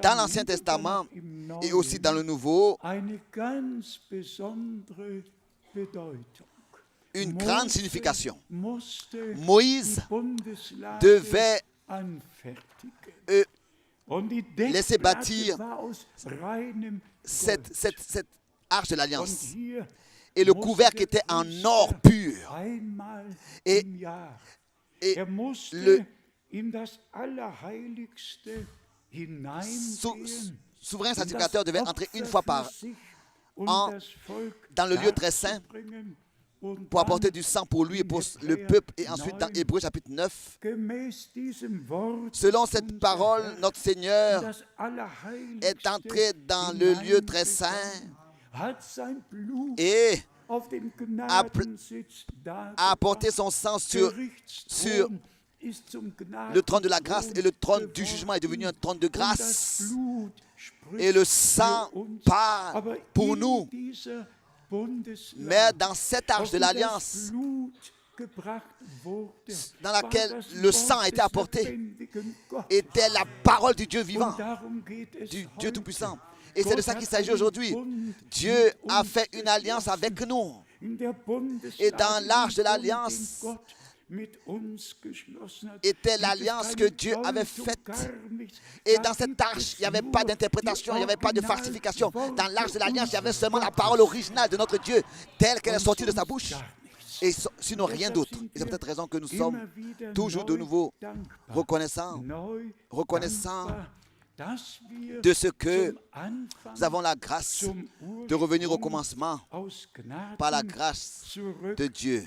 dans l'Ancien Testament et aussi dans le Nouveau, une grande signification. Moïse devait laisser bâtir cette arche de l'alliance. Et le couvercle était en or pur. Et le souverain sacrificateur devait entrer une fois par an dans le lieu très saint pour apporter du sang pour lui et pour le peuple. Et ensuite dans Hébreux chapitre 9, selon cette parole, notre Seigneur est entré dans le lieu très saint et a apporté son sang sur le trône de la grâce, et le trône du jugement est devenu un trône de grâce. Et le sang parle pour nous. Mais dans cette arche de l'alliance, dans laquelle le sang a été apporté, était la parole du Dieu vivant, du Dieu Tout-Puissant. Et c'est de ça qu'il s'agit aujourd'hui. Dieu a fait une alliance avec nous. Et dans l'arche de l'alliance était l'alliance que Dieu avait faite. Et dans cette arche, il n'y avait pas d'interprétation, il n'y avait pas de falsification. Dans l'arche de l'alliance, il y avait seulement la parole originale de notre Dieu, telle qu'elle est sortie de sa bouche. Et sinon rien d'autre. Et c'est peut-être raison que nous sommes toujours de nouveau reconnaissants de ce que nous avons la grâce de revenir au commencement par la grâce de Dieu.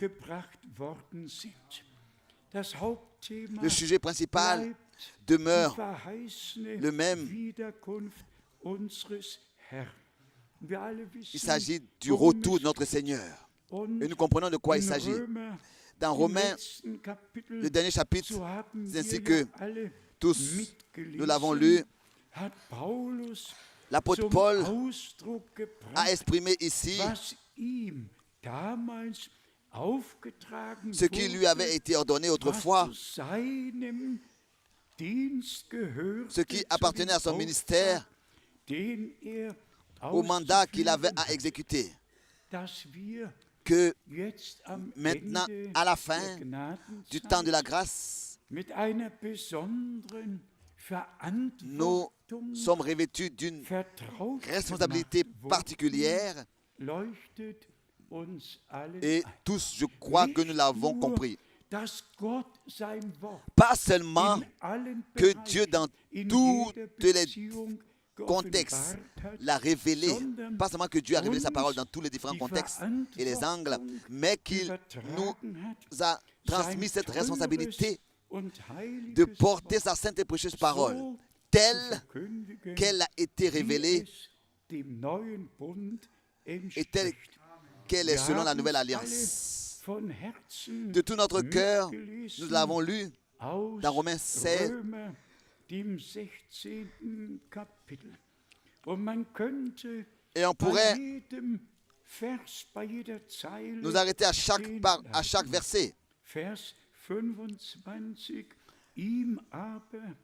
Le sujet principal demeure le même. Il s'agit du retour de notre Seigneur. Et nous comprenons de quoi il s'agit. Dans Romains, le dernier chapitre, c'est ainsi que tous, nous l'avons lu, l'apôtre Paul a exprimé ici ce qui lui avait été ordonné autrefois, ce qui appartenait à son ministère, au mandat qu'il avait à exécuter, que maintenant, à la fin du temps de la grâce, nous sommes revêtus d'une responsabilité particulière et tous, je crois que nous l'avons compris. Pas seulement que Dieu, dans toutes les contexte l'a révélé, pas seulement que Dieu a révélé sa parole dans tous les différents contextes et les angles, mais qu'il nous a transmis cette responsabilité de porter sa sainte et précieuse parole telle qu'elle a été révélée et telle qu'elle est selon la nouvelle alliance. De tout notre cœur, nous l'avons lu dans Romains 16, et on pourrait nous arrêter à chaque verset. Vers 25, ihm aber,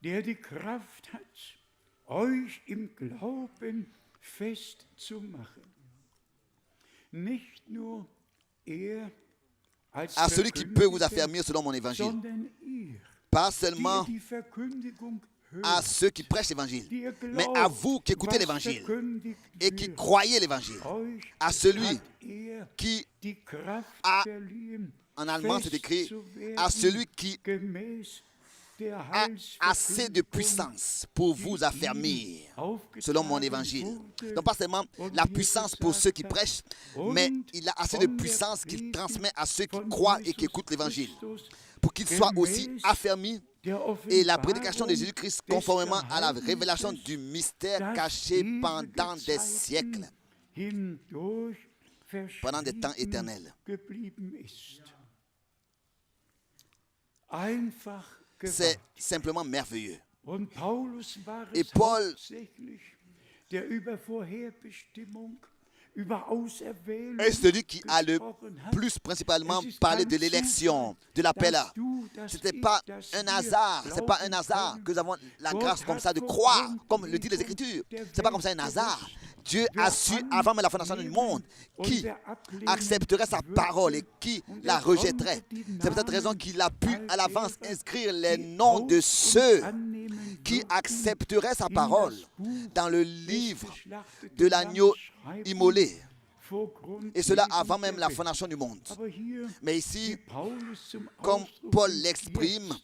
der die Kraft hat, euch im Glauben festzumachen. Nicht nur er als À celui qui peut vous affermir selon mon évangile. sondern ihr, Pas die seulement die Verkündigung à hört, ceux qui prêchent l'évangile, die ihr mais à glaubt, vous qui écoutez was l'évangile verkündigt et qui wird. croyez l'évangile. Euch À celui hat er qui, die Kraft a- verliehen, en allemand c'est écrit, fest zu werden, à celui qui gemäß der a assez de Heilsverkündigung, puissance pour vous affermir selon mon évangile. Donc pas seulement la puissance pour ceux qui prêchent, mais il a assez de puissance qu'il transmet à ceux qui croient et qui écoutent l'évangile, pour qu'ils soient aussi affermis. Et la prédication de Jésus-Christ conformément à la révélation du mystère caché pendant des siècles, pendant des temps éternels. C'est simplement merveilleux. Et Paul est celui qui a le plus principalement parlé de l'élection, de l'appel à. Ce n'était pas un hasard, c'est pas un hasard que nous avons la grâce comme ça de croire, comme le dit les Écritures. C'est pas comme ça un hasard. Dieu a su avant même la fondation du monde qui accepterait sa parole et qui la rejetterait. C'est pour cette raison qu'il a pu à l'avance inscrire les noms de ceux qui accepteraient sa parole dans le livre de l'agneau immolé. Et cela avant même la fondation du monde. Mais ici, comme Paul l'exprime,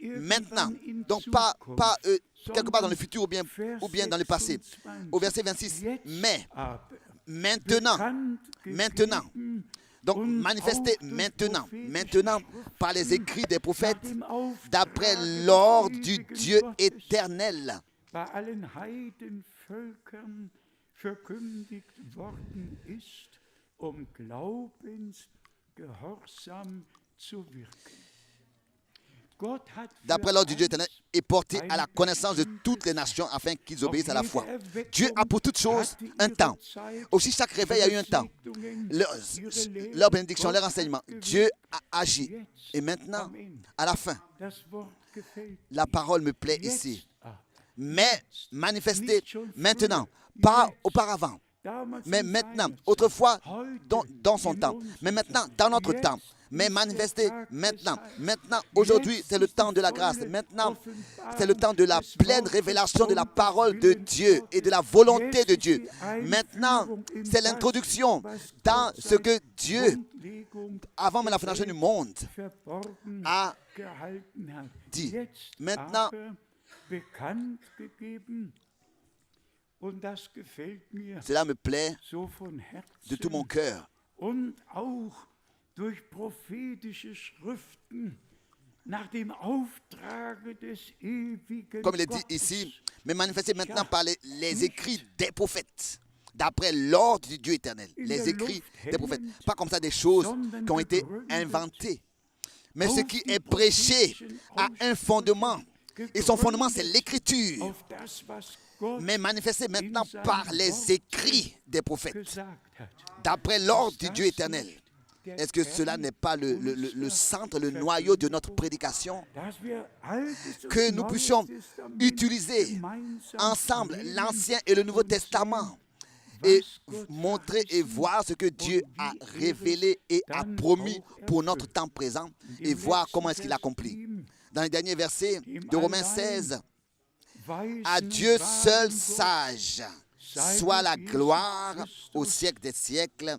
maintenant, donc pas quelque part dans le futur ou bien dans le passé. Au verset 26, mais maintenant, donc manifesté maintenant par les écrits des prophètes, d'après l'ordre du Dieu éternel. Bei allen Heidenvölkern verkündigt worden ist, Glaubensgehorsam zu wirken. D'après l'ordre du Dieu éternel, est porté à la connaissance de toutes les nations afin qu'ils obéissent à la foi. Dieu a pour toutes choses un temps. Aussi, chaque réveil a eu un temps. Leur bénédiction, leur enseignement. Dieu a agi. Et maintenant, à la fin, la parole me plaît ici. Mais manifesté maintenant, pas auparavant, mais maintenant, autrefois dans son temps, mais maintenant dans notre temps, mais manifesté maintenant, aujourd'hui c'est le temps de la grâce, maintenant c'est le temps de la pleine révélation de la parole de Dieu et de la volonté de Dieu. Maintenant c'est l'introduction dans ce que Dieu, avant même la fondation du monde, a dit. Maintenant, cela me plaît de tout mon cœur. Comme il est dit ici, mais manifesté maintenant par les écrits des prophètes. d'après l'ordre du Dieu éternel. Les écrits des prophètes. Pas comme ça des choses qui ont été inventées. Mais ce qui est prêché a un fondement. Et son fondement, c'est l'écriture. Mais manifesté maintenant par les écrits des prophètes. D'après l'ordre du Dieu éternel. Est-ce que cela n'est pas le centre, le noyau de notre prédication? Que nous puissions utiliser ensemble l'Ancien et le Nouveau Testament et montrer et voir ce que Dieu a révélé et a promis pour notre temps présent et voir comment est-ce qu'il accomplit. Dans les derniers versets de Romains 16, à Dieu seul sage soit la gloire au siècle des siècles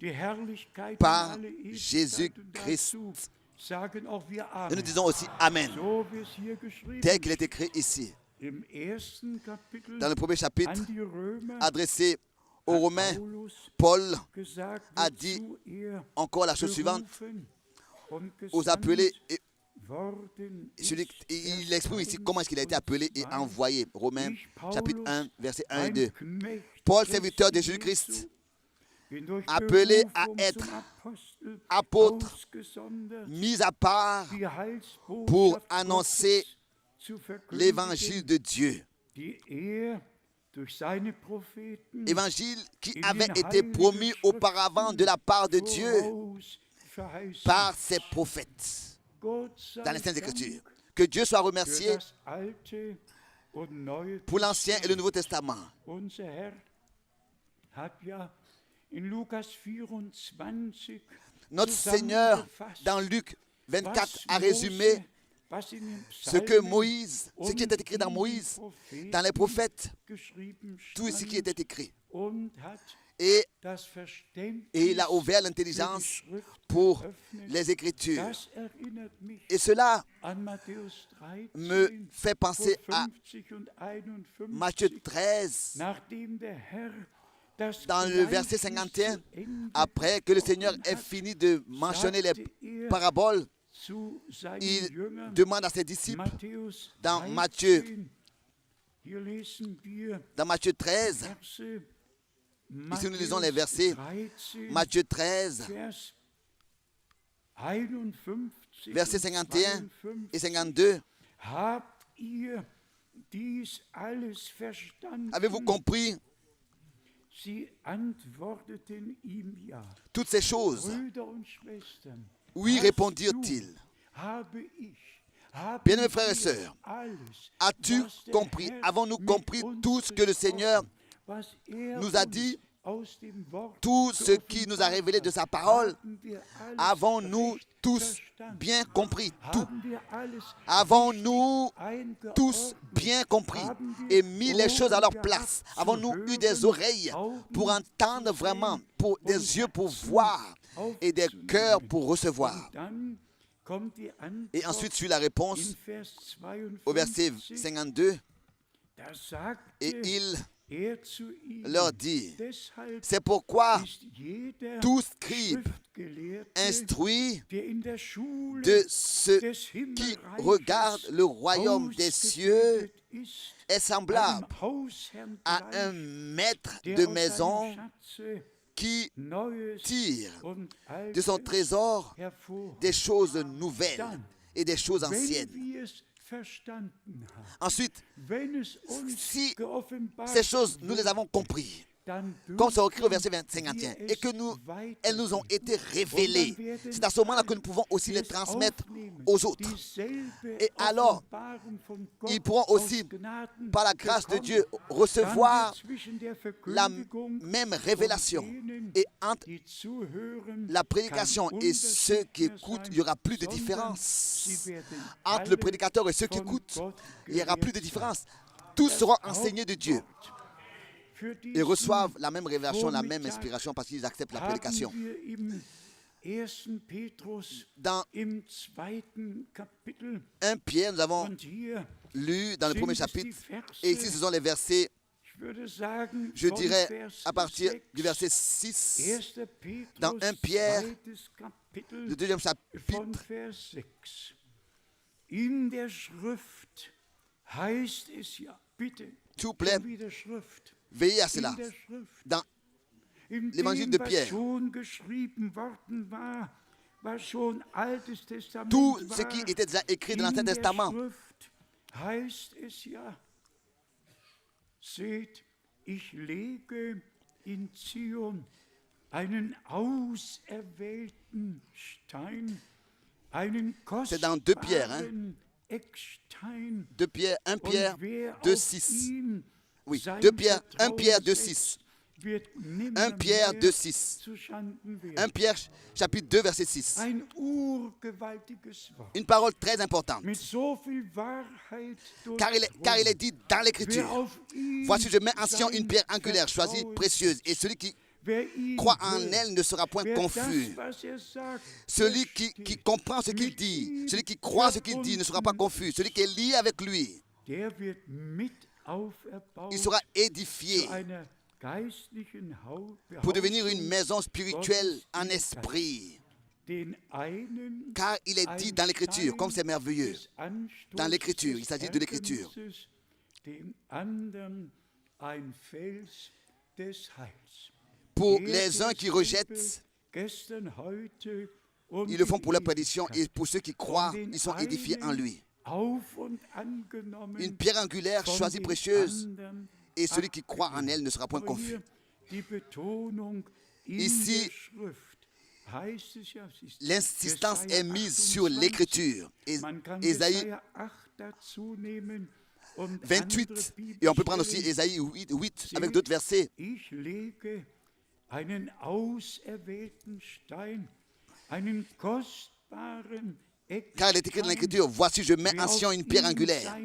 par Jésus-Christ. Et nous disons aussi Amen, tel qu'il est écrit ici. Dans le premier chapitre, adressé aux Romains, Paul a dit encore la chose suivante, aux appelés, et il exprime ici comment est-ce qu'il a été appelé et envoyé. Romains chapitre 1, versets 1 et 2. Paul, serviteur de Jésus-Christ, appelé à être apôtre, mis à part pour annoncer l'évangile de Dieu. Évangile qui avait été promis auparavant de la part de Dieu par ses prophètes dans les Saintes Écritures. Que Dieu soit remercié pour l'Ancien et le Nouveau Testament. Notre Seigneur, dans Luc 24, a résumé ce que Moïse, ce qui était écrit dans Moïse, dans les prophètes, tout ce qui était écrit. Et il a ouvert l'intelligence pour les Écritures. Et cela me fait penser à Matthieu 13, dans le verset 51, après que le Seigneur ait fini de mentionner les paraboles, il demande à ses disciples, dans Matthieu 13, ici nous lisons les versets, Matthieu 13, versets 51 et 52. Avez-vous compris toutes ces choses? Oui, répondirent-ils. Bien-aimés frères et sœurs, as-tu compris? Avons-nous compris tout ce que le Seigneur nous a dit? Tout ce qui nous a révélé de sa parole? Avons-nous tous bien compris tout? Avons-nous tous bien compris et mis les choses à leur place? Avons-nous eu des oreilles pour entendre vraiment, pour des yeux pour voir et des cœurs pour recevoir? Et ensuite suit la réponse au verset 52. Et il leur dit, c'est pourquoi tout scribe instruit de ce qui regarde le royaume des cieux est semblable à un maître de maison qui tire de son trésor des choses nouvelles et des choses anciennes. Ensuite, si ces choses, nous les avons compris, comme c'est écrit au verset 51, et que elles nous ont été révélées, c'est à ce moment-là que nous pouvons aussi les transmettre aux autres. Et alors, ils pourront aussi, par la grâce de Dieu, recevoir la même révélation. Et entre la prédication et ceux qui écoutent, il n'y aura plus de différence. Entre le prédicateur et ceux qui écoutent, il n'y aura plus de différence. Tous seront enseignés de Dieu. Ils reçoivent la même révélation, la même inspiration parce qu'ils acceptent la prédication. Dans 1 Pierre, nous avons lu dans le premier chapitre, et ici ce sont les versets, je dirais à partir du verset 6, dans 1 Pierre, le deuxième chapitre, s'il vous plaît, veillez à cela. Dans l'évangile de Pierre. Tout ce qui était déjà écrit dans l'Ancien Testament. Seht, ich lege in Zion einen auserwählten Stein, einen C'est dans 2 Pierre, kostbaren Eckstein. 2 Pierre, 1 Pierre, Und wer 2, auf 6. ihn Oui, sein 2 Pierre, 1 Vertrauen Pierre 2, setzt, 6. wird 1 Pierre nimmermehr 2, 6. zu Schanden werden. 1 Pierre chapitre 2, verset 6. Ein urgewaltiges Wort. Une parole très importante. Mit so viel Wahrheit Car il est dit dans Wer l'Écriture, auf ihn voici je mets en Sion sein une pierre angulaire, choisie, Vertrauen précieuse, et celui qui Wer ihn croit en hört, elle ne sera point wer confus. das, was er sagt, Celui qui versteht, comprend ce qu'il mit dit, ihm celui qui croit ce qu'il dit ne sera pas verbunden, confus. Celui qui est lié avec lui, der wird mit auferbaut il sera édifié zu einer geistlichen pour devenir une Behausung maison spirituelle en esprit. den einen Car il est dit dans l'Écriture, comme c'est merveilleux, des Anstoßes dans l'Écriture, il des s'agit de l'Écriture. Erkenntnisses, dem anderen ein Fels des Heils. Pour Er les uns qui rejettent, gestern, heute und ils le font in pour leur prédiction, Ewigkeit. et pour ceux qui croient, ils sont édifiés en lui. Auf und angenommen, Une pierre angulaire von choisie den précieuse, anderen et celui qui croit en abgelehnt. elle ne sera point Aber confus. hier die Betonung in Ici, der Schrift heißt es ja, es ist L'insistance Jesaja est mise sur 28. l'Écriture. Man kann Ésaïe Jesaja 8 dazu nehmen und 28, andere et on peut prendre aussi Bibelstellen. Ésaïe 8 avec d'autres versets. Ich lege einen auserwählten Stein, einen kostbaren Car il est écrit dans Eckstein. l'Écriture, voici je mets en Sion une pierre angulaire,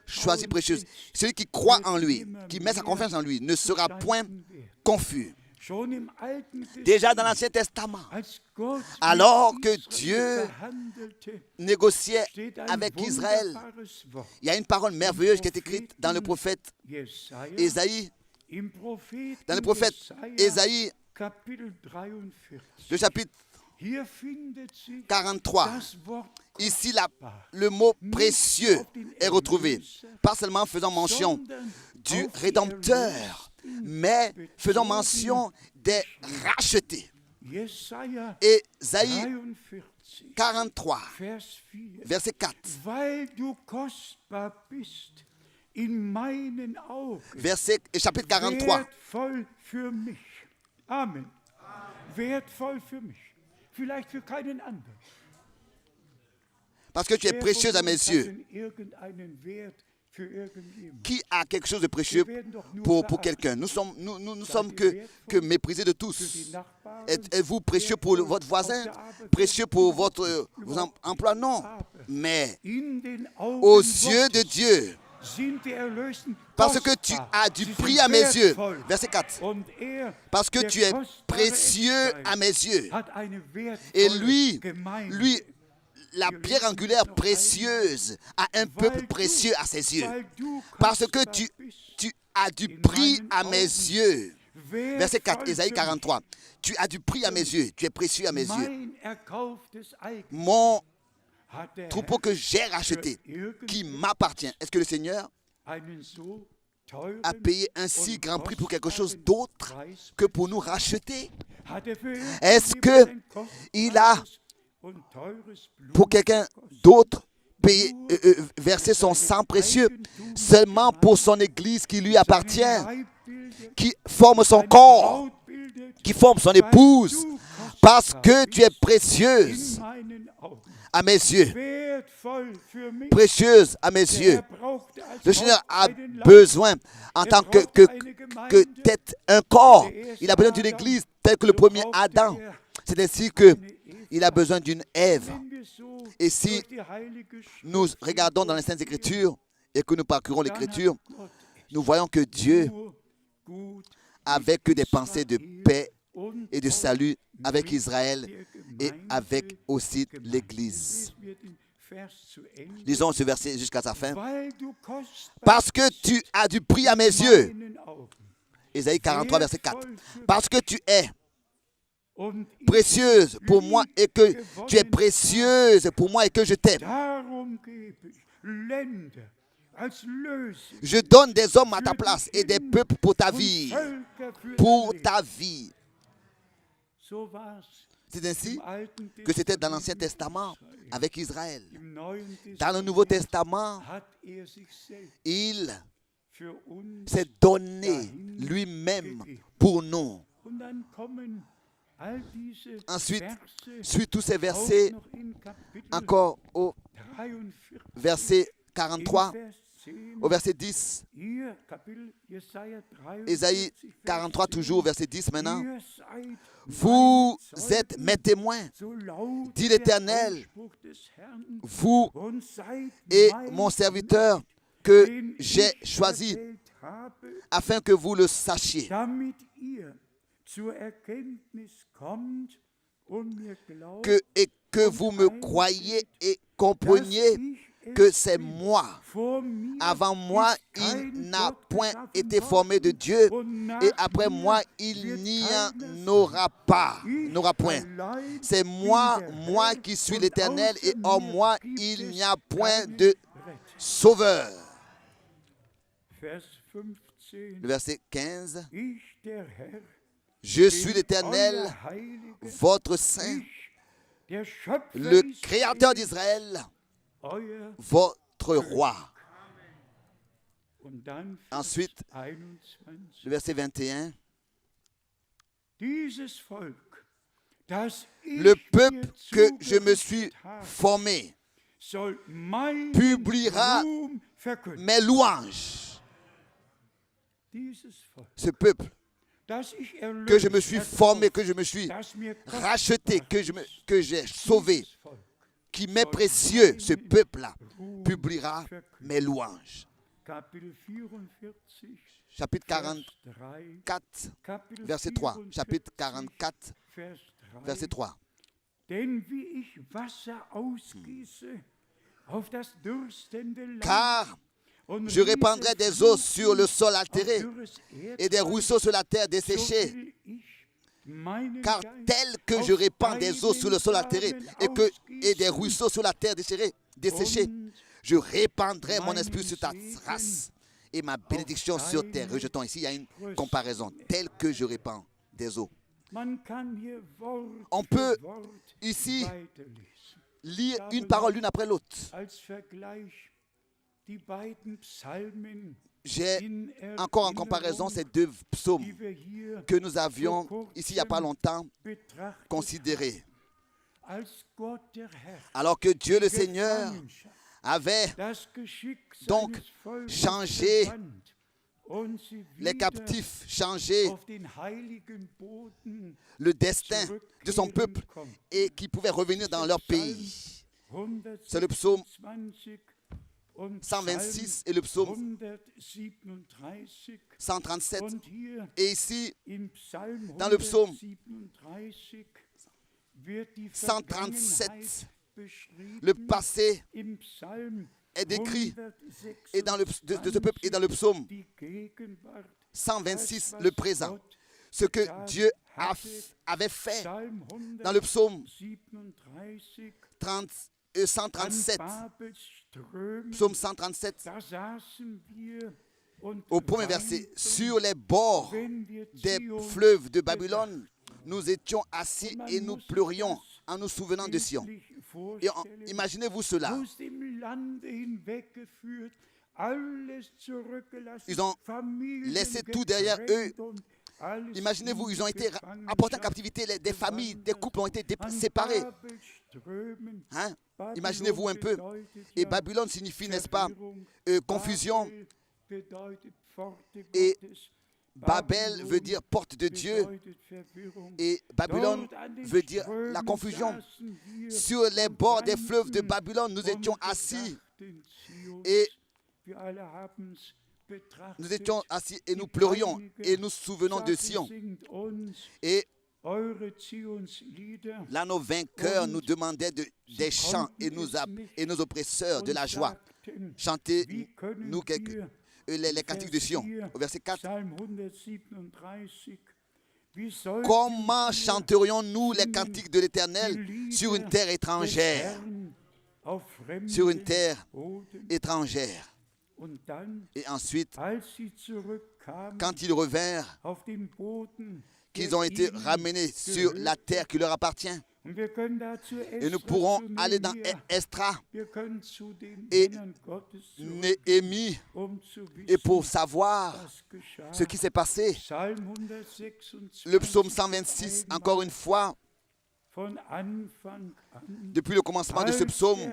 choisie précieuse. Celui qui croit en lui, qui met sa confiance en lui, ne sera point confus. Schon im Alten Déjà Testament, dans l'Ancien Testament, als Gott alors mit que Israel Dieu verhandelte, négociait steht ein avec Israël, wunderbares Wort. il y a une parole merveilleuse qui est écrite dans le prophète Jesaja, Ésaïe, im Propheten dans le prophète Jesaja, Ésaïe, Kapitel 43. le chapitre Hier findet sich 43. das Wort Ici, le mot précieux est retrouvé, pas seulement faisant mention du Rédempteur, mais faisant mention des rachetés. Jesaja Ésaïe 43, 43, Vers 4. verset 4. Weil du kostbar bist in meinen Augen, Chapitre 43. wertvoll für mich. Amen. Wertvoll für mich. Vielleicht für keinen anderen. Parce que tu es Wer précieuse von à mes uns hat yeux. denn irgendeinen Wert für irgendjemand? Qui a quelque chose de précieux pour quelqu'un? Nous sommes que méprisés de Für tous. die Nachbarn, Êtes-vous précieux pour votre voisin? Précieux pour votre emploi? Non. Mais in den Augen aux yeux de Gottes Dieu, sind die Erlösten parce que tu kostbar. as du Sie prix sind à mes yeux. wertvoll. Verset 4. Und Parce que der tu es kostbare précieux Eckstein, à mes yeux. hat eine Et wertvolle lui, Gemeinde. la pierre angulaire précieuse a un peuple précieux à ses yeux. Parce que tu as du prix à mes yeux. Verset 4, Ésaïe 43. Tu as du prix à mes yeux. Tu es précieux à mes yeux. Mein erkauftes Eigentum Mon hat der troupeau que j'ai racheté, qui m'appartient. Est-ce que le Seigneur einen so teuren a payé un si und grand prix pour quelque chose kostbaren d'autre Preis que pour nous racheter? hat er für uns Est-ce gegeben, que ein il a, kostbares und teures Blut pour quelqu'un gekostet. d'autre, verser son sang précieux seulement pour son Église qui lui appartient, qui forme son corps, qui forme son épouse, parce que tu es précieuse à mes yeux, précieuse à mes yeux. Le Seigneur a besoin, en tant que tête, un corps. Il a besoin d'une Église telle que le premier Adam. C'est ainsi qu'il a besoin d'une Ève. Et si nous regardons dans les Saintes Écritures et que nous parcourons l'Écriture, nous voyons que Dieu avait que des pensées de paix et de salut avec Israël et avec aussi l'Église. Lisons ce verset jusqu'à sa fin. Parce que tu as du prix à mes yeux. Ésaïe 43, verset 4. Parce que tu es précieuse pour moi et que tu es précieuse pour moi et que je t'aime. Je donne des hommes à ta place et des peuples pour ta vie. Pour ta vie. So war's C'est ainsi im Alten que c'était dans Testament l'Ancien mit Testament Israel. avec Israël. Im Neuen Dans le Nouveau Testament Testament, hat sich selbst il für uns s'est donné lui-même pour nous. und dann kommen all diese Ensuite, Verse suit tous ces auch versets, noch in Kapitel encore au 43, verset in 43, Vers 10. au verset 10, Hier, Kapitel Jesaja 43, Ésaïe Vers 43 10. toujours, verset 10 maintenant. Ihr seid Vous meine êtes Zeugen, mes témoins, so laut dit der l'Éternel, Ausspruch des Herrn, vous und seid et mein mon serviteur que den j'ai ich choisi, erwählt habe, afin que vous le sachiez, damit ihr zur Erkenntnis kommt und mir glaubt, et que vous me croyiez et compreniez que c'est moi. vor mir Avant moi, ist kein il n'a Gott point geschaffen été worden, formé de Dieu, und nach et après mir moi, il wird n'y keiner en aura pas, Ich n'aura point. allein C'est bin moi, der moi Herr, qui suis und l'Éternel, et außer en mir moi, gibt il es n'y a point keinen de Retter. sauveur. Vers 15. Le verset 15. Ich, der Herr, Je suis bin l'Éternel, euer Heilige, votre Saint, ich, der Schöpfer le Israels, Créateur d'Israël, euer votre roi. Und dann Ensuite, Vers 21. le verset 21. Dieses Volk, das ich Le peuple mir que je me zugerichtet suis habe, formé soll meinen publiera Ruhm verkünden. mes louanges. Dieses Volk, Ce peuple das ich erlöst, que je me suis formé, que je me suis das mir racheté, kostbar ist, que j'ai sauvé, dieses Volk qui m'est précieux, ce peuple-là publiera mes louanges. Kapitel 44, Chapitre Vers 44, 3, Kapitel verset 3. 44, Chapitre 44, Vers 3. verset 3. Denn wie ich Wasser ausgieße auf das dürstende Land, Car und je répandrai riese des eaux Fluten sur le sol auf altéré dürres et des Erdreich, ruisseaux sur la terre so desséchée. will ich meinen Car Geist tel que je auf répands des eaux sur le sol altéré et des ruisseaux sur la terre desséchée, je répandrai mon esprit sur ta race et ma bénédiction sur terre. Rejetons ici, il y a une comparaison. Tel que je répands des eaux. Man kann hier Wort On für peut Wort ici weiterlesen. lire une parole l'une après l'autre. Als Vergleich die beiden Psalmen J'ai in encore en comparaison ces deux psaumes die wir hier que nous avions ici il n'y a pas longtemps betrachtet considérés. haben. Als Gott der Herr Alors que Dieu le Seigneur Gefangenschaft, avait das Geschick donc seines Volkes changé gewandt und sie les wieder captifs, changé auf den heiligen Boden le destin de son peuple et qui pouvaient revenir dans leur pays. C'est le psaume 126 und 126 et le psaume 137. 137. Und hier Et ici, im Psalm dans le psaume 137 wird die 137, Vergangenheit beschrieben. le passé Im Psalm est décrit 126 et dans de ce peuple et dans le psaume die Gegenwart, 126, das, le was présent. Gott Ce que Dieu avait fait Psalm dans le psaume 137 137, an Babels Strömen, psaume 137, da saßen wir und au premier verset, weinten, sur les bords wenn wir des Zion fleuves de Babylone, nous étions assis et nous muss pleurions en nous souvenant de Sion. bildlich Et vorstellen, imaginez-vous cela. aus dem Lande hinweggeführt, alles zurückgelassen, Ils ont Familien laissé tout derrière eux. getrennt und alles Imaginez-vous, in ils ont été Gefangenschaft apportés en captivité, des familles, des couples ont été an séparés. Babels Strömen. Hein? Babylon Imaginez-vous un peu. bedeutet Et ja Babylone signifie, n'est-ce pas, Verwirrung. confusion. Babel bedeutet Pforte Et Gottes. Babel Babylon veut dire porte de Dieu. bedeutet Verwirrung. Et Babylone Dort an den veut dire Strömen la confusion. saßen wir Sur les und bords des fleuves de weinten Babylone, nous und étions assis. gedachten Zions. Et Wir alle haben's betrachtet. nous étions assis et nous Die pleurions Prediger et nous souvenons de sagten, Sion. singt uns Et eure Zionslieder. là, nos vainqueurs nous demandaient des chants et nos oppresseurs de und la joie. sagten, Chantez wie können nous wir, les cantiques de Sion. Au verset 4. Psalm 137, wie sollten Comment wir chanterions-nous les cantiques de l'Éternel die sur une Lieder terre des étrangère? Herrn auf Sur une fremden terre Boden? étrangère. Und dann, Et ensuite, als sie zurückkamen quand ils revinrent, auf den Boden qu'ils ont été ramenés sur la terre qui leur appartient. Et nous pourrons aller dans Esdras et Néhémie et pour savoir ce qui s'est passé. Le psaume 126, encore une fois, depuis le commencement de ce psaume,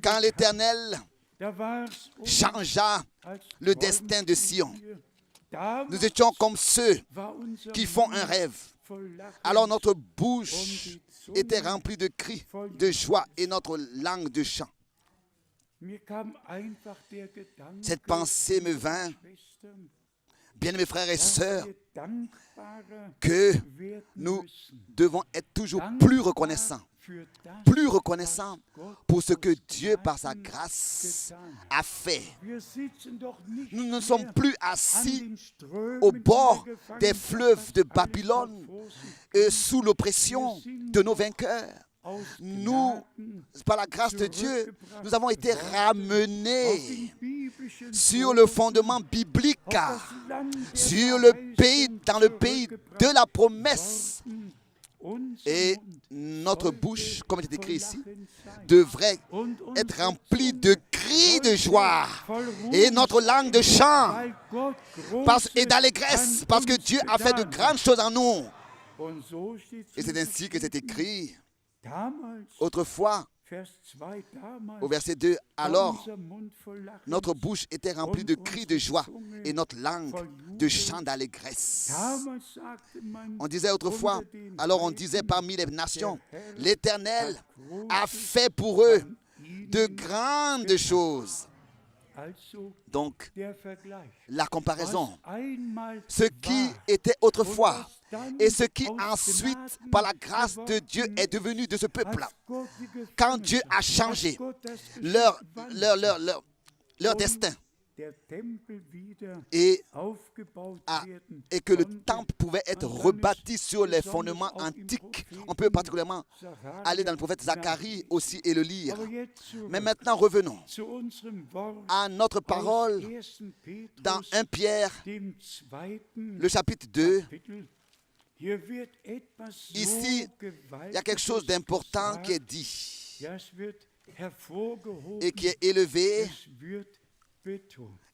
quand l'Éternel changea le destin de Sion, nous étions comme ceux qui font un rêve. Alors notre bouche était remplie de cris, de joie et notre langue de chant. Cette pensée me vint, bien-aimés frères et sœurs, que nous devons être toujours plus reconnaissants pour ce que Dieu, par sa grâce, a fait. Nous ne sommes plus assis au bord des fleuves de Babylone sous l'oppression de nos vainqueurs. Nous, par la grâce de Dieu, nous avons été ramenés sur le fondement biblique, sur le pays, dans le pays de la promesse. Et notre bouche, comme il est écrit ici, devrait être remplie de cris de joie et notre langue de chant et d'allégresse, parce que Dieu a fait de grandes choses en nous. Et c'est ainsi que c'est écrit autrefois, au verset 2, alors notre bouche était remplie de cris de joie et notre langue de chants d'allégresse. On disait autrefois, alors on disait parmi les nations, l'Éternel a fait pour eux de grandes choses. Donc, la comparaison, ce qui était autrefois et ce qui ensuite, par la grâce de Dieu, est devenu de ce peuple-là. Quand Dieu a changé leur destin et que le temple pouvait être rebâti sur les fondements antiques, on peut particulièrement aller dans le prophète Zacharie aussi et le lire. Mais maintenant, revenons à notre parole dans 1 Pierre, le chapitre 2. Ici, il y a quelque chose d'important qui est dit et qui est élevé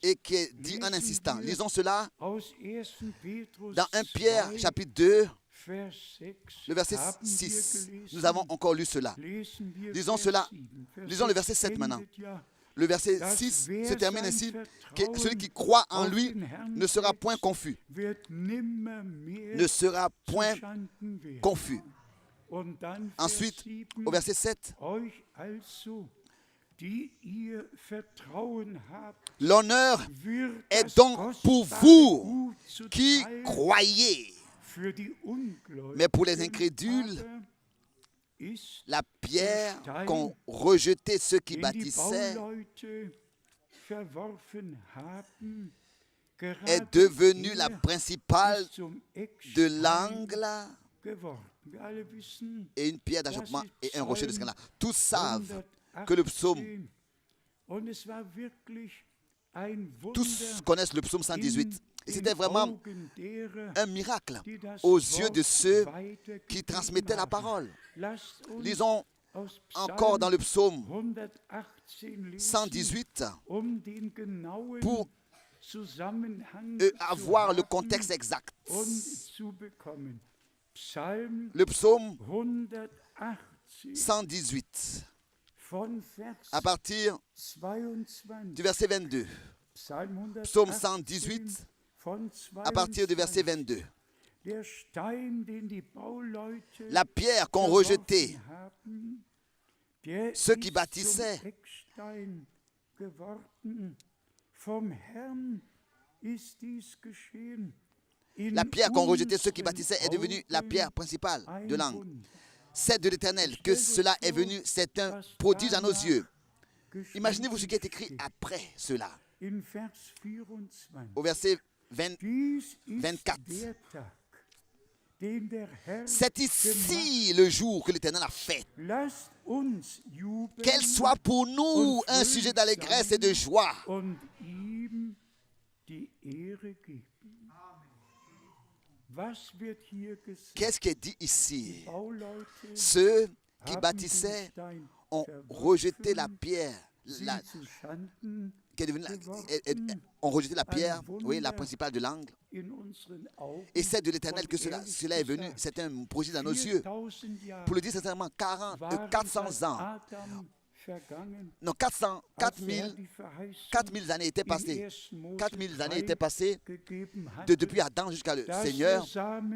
et qui est dit en insistant. Lisons cela dans 1 Pierre chapitre 2, le verset 6. Nous avons encore lu cela. Lisons cela. Lisons le verset 7 maintenant. Le verset 6 se termine ainsi, que celui qui croit en lui ne sera point confus. Ne sera point confus. Ensuite, au verset 7, l'honneur est donc pour vous qui croyez. Mais pour les incrédules, la pierre qu'ont rejeté ceux qui bâtissaient est devenue la principale de l'angle et une pierre d'achoppement et un rocher de scandale. Tous savent que le psaume, tous connaissent le psaume 118. Et c'était vraiment un miracle aux yeux de ceux qui transmettaient la parole. Lisons encore dans le psaume 118 pour avoir le contexte exact. Le psaume 118, à partir du verset 22. Psaume 118, à partir du verset 22. La pierre qu'ont rejetée ceux qui bâtissaient est devenue la pierre principale de l'angle. C'est de l'Éternel que cela est venu, c'est un prodige à nos yeux. Imaginez-vous ce qui est écrit après cela. Au verset 24. C'est ici le jour que l'Éternel a fait. Qu'elle soit pour nous un sujet d'allégresse et de joie. Ehre geben. Was wird hier gesagt? Qu'est-ce qui est dit ici? Bauleute Ceux qui haben bâtissaient den Stein ont verworfen, rejeté la pierre, sie zu Schanden qui est devenue geworden. ont rejeté la pierre, oui, la principale de l'angle. In unseren Augen Et c'est de l'Éternel que und ehrlich cela est venu. gesagt, C'est un projet dans nos yeux. 4000 Jahre Pour le dire sincèrement, 400 seit ans, Adam vergangen, non, 4000 années étaient passées. 4000 années étaient passées depuis Adam jusqu'à le Seigneur,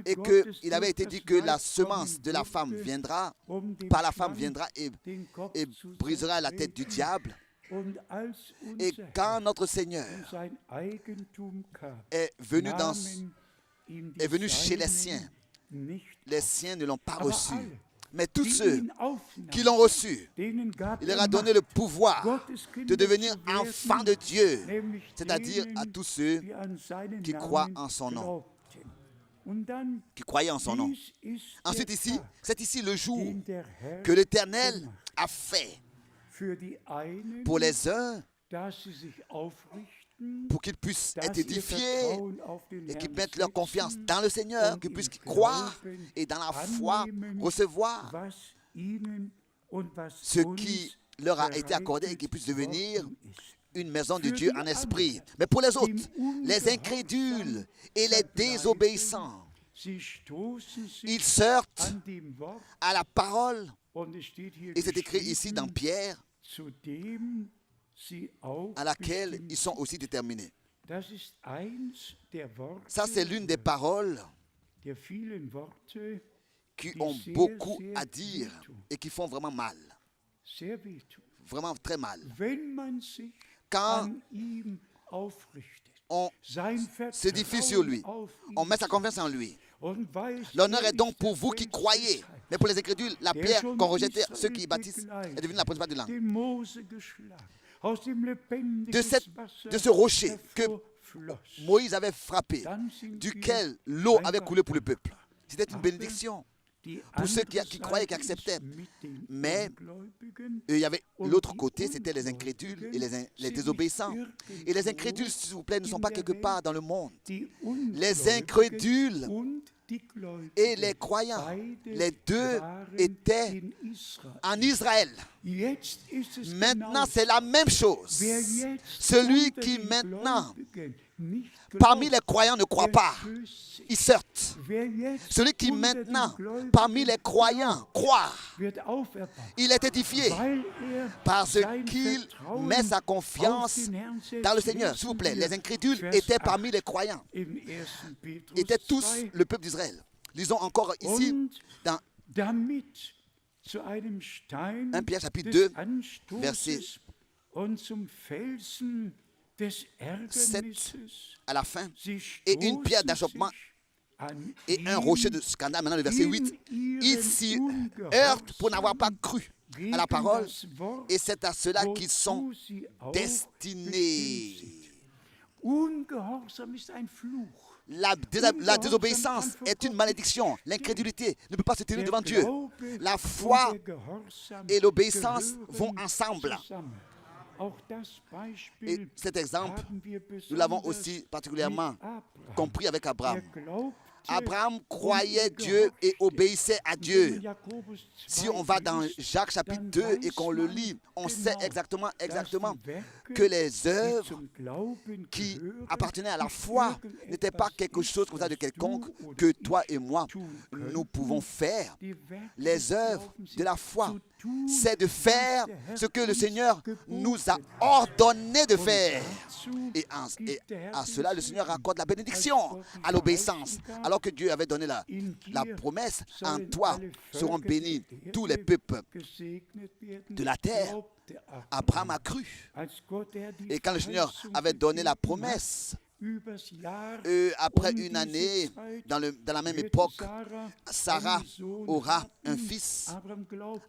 et qu'il avait été dit que la semence de la femme viendra, par la femme viendra et brisera la tête du diable. Et quand notre Seigneur est venu chez les siens ne l'ont pas reçu. Mais tous ceux qui l'ont reçu, il leur a donné le pouvoir de devenir enfants de Dieu, c'est-à-dire à tous ceux qui croient en son nom, qui croyaient en son nom. Ensuite ici, c'est ici le jour que l'Éternel a fait pour les uns, pour qu'ils puissent être édifiés et qu'ils mettent leur confiance dans le Seigneur, qu'ils puissent croire et dans la foi recevoir ce qui leur a été accordé et qu'ils puissent devenir une maison de Dieu en esprit. Mais pour les autres, les incrédules et les désobéissants, ils sortent à la parole, et c'est écrit ici dans Pierre, à laquelle ils sont aussi déterminés. Ça, c'est l'une des paroles qui ont beaucoup à dire et qui font vraiment mal. Vraiment très mal. Quand on s'édifie sur lui, on met sa confiance en lui. L'honneur est donc pour vous qui croyez. Mais pour les incrédules, la pierre qu'on rejetait, ceux qui bâtissent, est devenue la principale de l'angle. De ce rocher que Moïse avait frappé, duquel l'eau avait coulé pour le peuple. C'était une bénédiction pour ceux qui croyaient, qui acceptaient. Mais il y avait l'autre côté, c'était les incrédules et les désobéissants. Et les incrédules, s'il vous plaît, ne sont pas quelque part dans le monde. Les incrédules et les croyants, les deux étaient en Israël. Maintenant, c'est la même chose. Celui qui maintenant, parmi les croyants, ne croit pas, il sort. Celui qui maintenant, parmi les croyants, croit, il est édifié parce qu'il met sa confiance dans le Seigneur. S'il vous plaît, les incrédules étaient parmi les croyants, étaient tous le peuple d'Israël. Lisons encore ici dans 1 Pierre chapitre 2, verset 7 à la fin, et une pierre d'achoppement et un rocher de scandale. Maintenant le verset 8, ils s'y heurtent pour n'avoir pas cru à la parole, et c'est à cela qu'ils sont destinés. La désobéissance est une malédiction. L'incrédulité ne peut pas se tenir devant Dieu. La foi et l'obéissance vont ensemble. Et cet exemple, nous l'avons aussi particulièrement compris avec Abraham. Abraham croyait Dieu et obéissait à Dieu. Si on va dans Jacques chapitre 2 et qu'on le lit, on sait exactement que les œuvres qui appartenaient à la foi n'étaient pas quelque chose comme ça de quelconque que toi et moi, nous pouvons faire. Les œuvres de la foi, c'est de faire ce que le Seigneur nous a ordonné de faire. Et à cela, le Seigneur accorde la bénédiction à l'obéissance. Alors que Dieu avait donné la promesse, en toi seront bénis tous les peuples de la terre. Abraham a cru. Et quand le Seigneur avait donné la promesse, après une année, dans la même époque, Sarah aura un fils.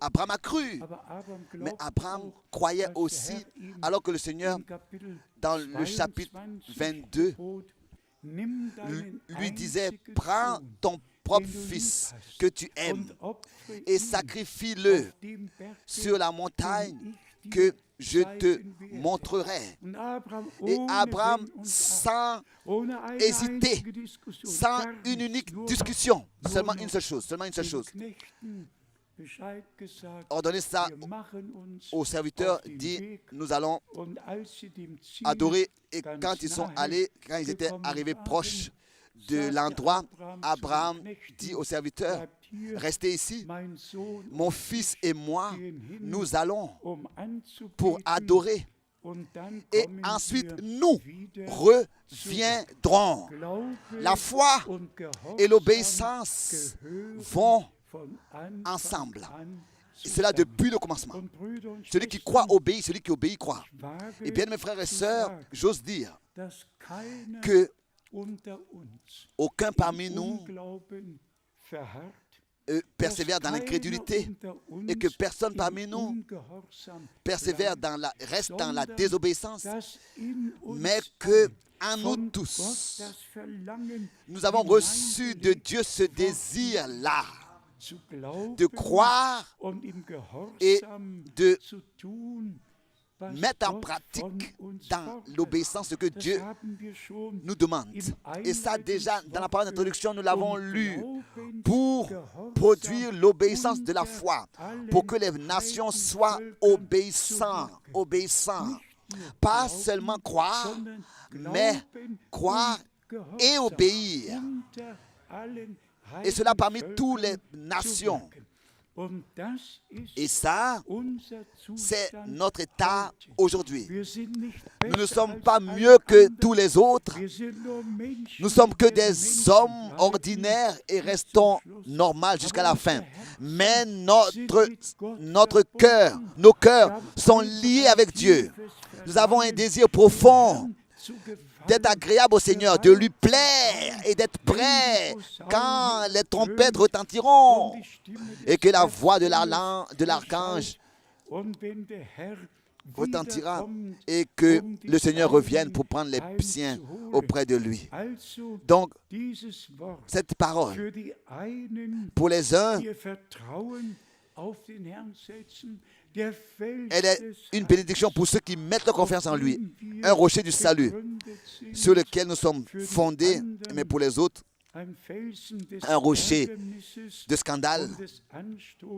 Abraham a cru. Mais Abraham croyait aussi, alors que le Seigneur, dans le chapitre 22, lui disait, prends ton propre fils que tu aimes et sacrifie-le sur la montagne que je te montrerai. Et Abraham, sans hésiter, sans une unique discussion, seulement une seule chose, ordonnez ça aux serviteurs, dit, nous allons adorer. Et quand ils étaient arrivés proches de l'endroit, Abraham dit aux serviteurs, restez ici, mon fils et moi, nous allons pour adorer. Et ensuite, nous reviendrons. La foi et l'obéissance vont ensemble. Et cela depuis le commencement. Celui qui croit obéit, celui qui obéit croit. Et bien, mes frères et sœurs, j'ose dire que aucun parmi nous persévère dans l'incrédulité et que personne parmi nous reste dans la désobéissance, mais que en nous tous, nous avons reçu de Dieu ce désir-là de croire et de mettre en pratique dans l'obéissance ce que Dieu nous demande. Et ça déjà, dans la parole d'introduction, nous l'avons lu, pour produire l'obéissance de la foi, pour que les nations soient obéissants. Pas seulement croire, mais croire et obéir. Et cela parmi toutes les nations. Et ça, c'est notre état aujourd'hui. Nous ne sommes pas mieux que tous les autres. Nous sommes que des hommes ordinaires et restons normaux jusqu'à la fin. Mais notre cœur, nos cœurs sont liés avec Dieu. Nous avons un désir profond d'être agréable au Seigneur, de lui plaire et d'être prêt quand les trompettes retentiront et que la voix de l'archange retentira et que le Seigneur revienne pour prendre les siens auprès de lui. Donc, cette parole, pour les uns, elle est une bénédiction pour ceux qui mettent leur confiance en lui, un rocher du salut sur lequel nous sommes fondés, mais pour les autres, un rocher de scandale.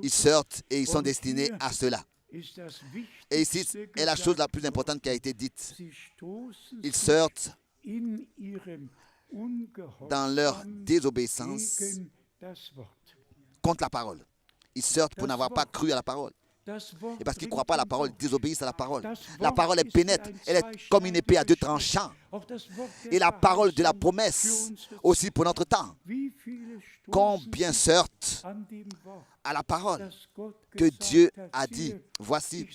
Ils sortent et ils sont destinés à cela. Et ici est la chose la plus importante qui a été dite. Ils sortent dans leur désobéissance contre la parole. Ils sortent pour n'avoir pas cru à la parole. Et parce qu'ils ne croient pas à la parole, ils désobéissent à la parole. La parole est pénètre, elle est comme une épée à deux tranchants. Et la parole de la promesse, aussi pour notre temps. Combien sortent à la parole que Dieu a dit, voici,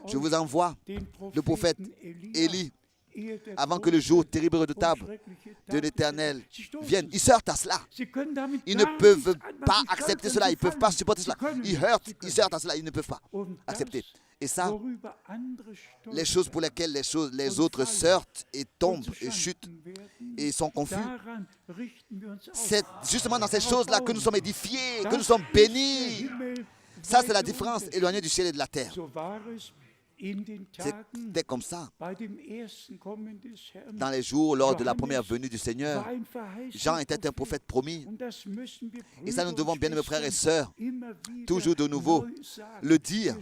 je vous envoie le prophète Élie, avant que le jour terrible et redoutable de l'Éternel vienne. Ils sortent à cela. Ils ne peuvent pas accepter cela. Ils ne peuvent pas supporter cela. Ils sortent à cela. Ils ne peuvent pas accepter. Et ça, les choses pour lesquelles les autres sortent et tombent et chutent et sont confus, c'est justement dans ces choses-là que nous sommes édifiés, que nous sommes bénis. Ça, c'est la différence éloignée du ciel et de la terre. C'était comme ça. Dans les jours lors de la première venue du Seigneur, Jean était un prophète promis. Et ça, nous devons, bien mes frères et sœurs, toujours de nouveau le dire.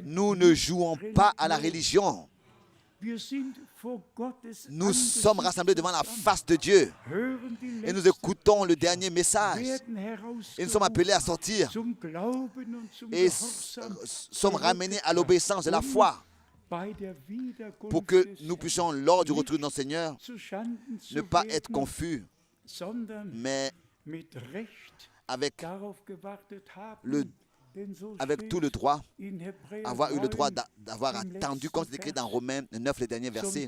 Nous ne jouons pas à la religion. Nous sommes rassemblés devant la face de Dieu et nous écoutons le dernier message. Et nous sommes appelés à sortir et sommes ramenés à l'obéissance de la foi pour que nous puissions, lors du retour de notre Seigneur, ne pas être confus, mais avec tout le droit, avoir eu le droit d'avoir attendu, comme c'est écrit dans Romains 9, le dernier verset.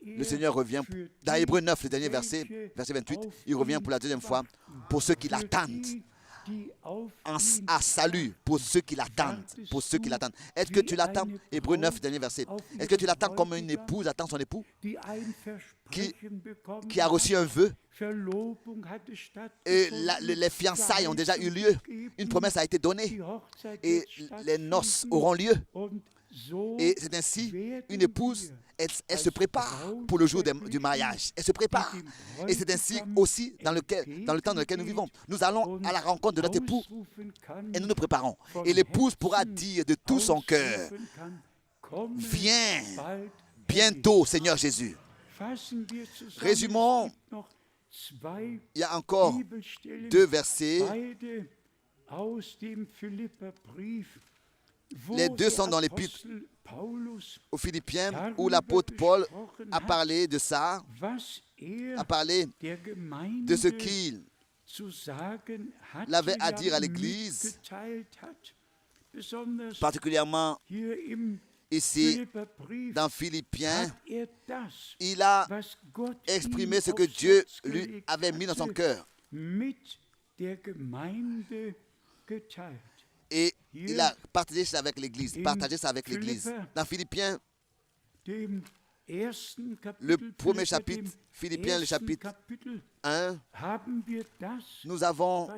Le Seigneur revient, dans Hébreux 9, le dernier verset, verset 28, il revient pour la deuxième fois, pour ceux qui l'attendent à salut pour ceux qui l'attendent. Pour ceux qui l'attendent. Est-ce que tu l'attends? Hébreux 9, dernier verset. Est-ce que tu l'attends comme une épouse attend son époux qui a reçu un vœu? Et les fiançailles ont déjà eu lieu. Une promesse a été donnée. Et les noces auront lieu. Et c'est ainsi, une épouse, elle se prépare pour le jour du mariage. Elle se prépare. Et c'est ainsi aussi dans le temps dans lequel nous vivons. Nous allons à la rencontre de notre époux et nous nous préparons. Et l'épouse pourra dire de tout son cœur, viens bientôt, Seigneur Jésus. Résumons, il y a encore 2 versets. Les 2 sont dans l'épître aux Philippiens où l'apôtre Paul a parlé de ça, a parlé de ce qu'il avait à dire à l'Église, particulièrement ici dans Philippiens. Il a exprimé ce que Dieu lui avait mis dans son cœur. Et il a partagé ça avec l'Église. Dans Philippiens, le premier chapitre, Philippiens, le chapitre 1, nous avons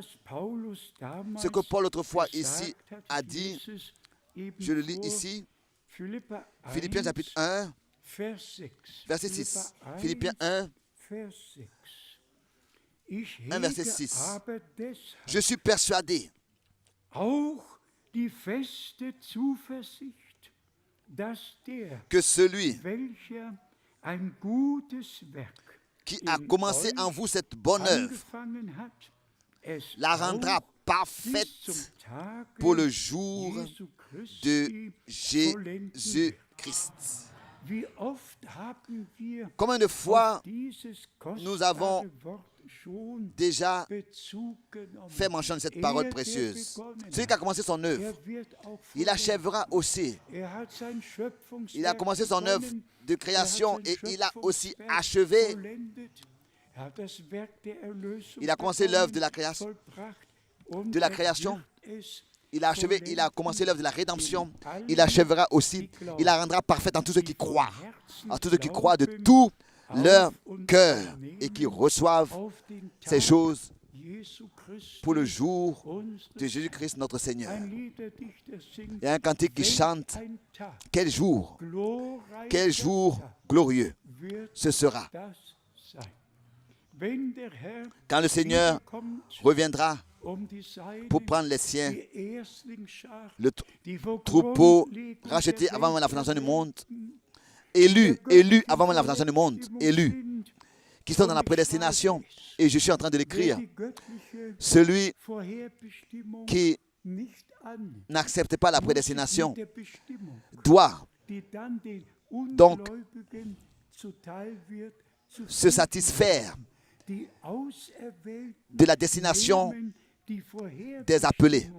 ce que Paul autrefois ici a dit. Je le lis ici. Philippiens chapitre 1, verset 6. Philippiens 1, 1 verset 6. Je suis persuadé que celui qui a commencé en vous cette bonne œuvre la rendra parfaite pour le jour de Jésus-Christ. Combien de fois nous avons déjà fait mention de cette parole précieuse? Celui qui a commencé son œuvre, il achèvera aussi. Il a commencé son œuvre de création et il a aussi achevé. Il a commencé l'œuvre de la création. Il a achevé, il a commencé l'œuvre de la rédemption. Il achèvera aussi. Il la rendra parfaite en tous ceux qui croient. En tous ceux qui croient de tout leur cœur et qui reçoivent ces choses pour le jour de Jésus-Christ notre Seigneur. Il y a un cantique qui chante: quel jour glorieux ce sera. Quand le Seigneur reviendra pour prendre les siens, le troupeau racheté avant la fondation du monde, élus avant la fondation du monde, élus, qui sont dans la prédestination, et je suis en train de l'écrire. Celui qui n'accepte pas la prédestination doit donc se satisfaire de la destination des appelés.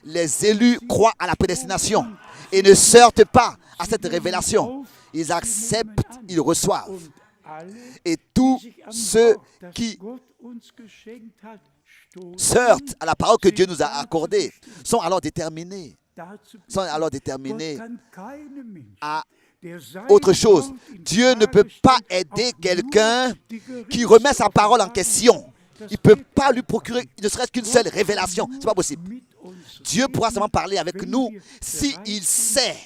Les élus croient à la prédestination et ne se heurtent pas à cette révélation. Ils acceptent, ils reçoivent. Et tous ceux qui se heurtent à la parole que Dieu nous a accordée sont alors déterminés à autre chose. Dieu ne peut pas aider quelqu'un qui remet sa parole en question. Il ne peut pas lui procurer ne serait-ce qu'une seule révélation. Ce n'est pas possible. Dieu pourra seulement parler avec nous s'il sait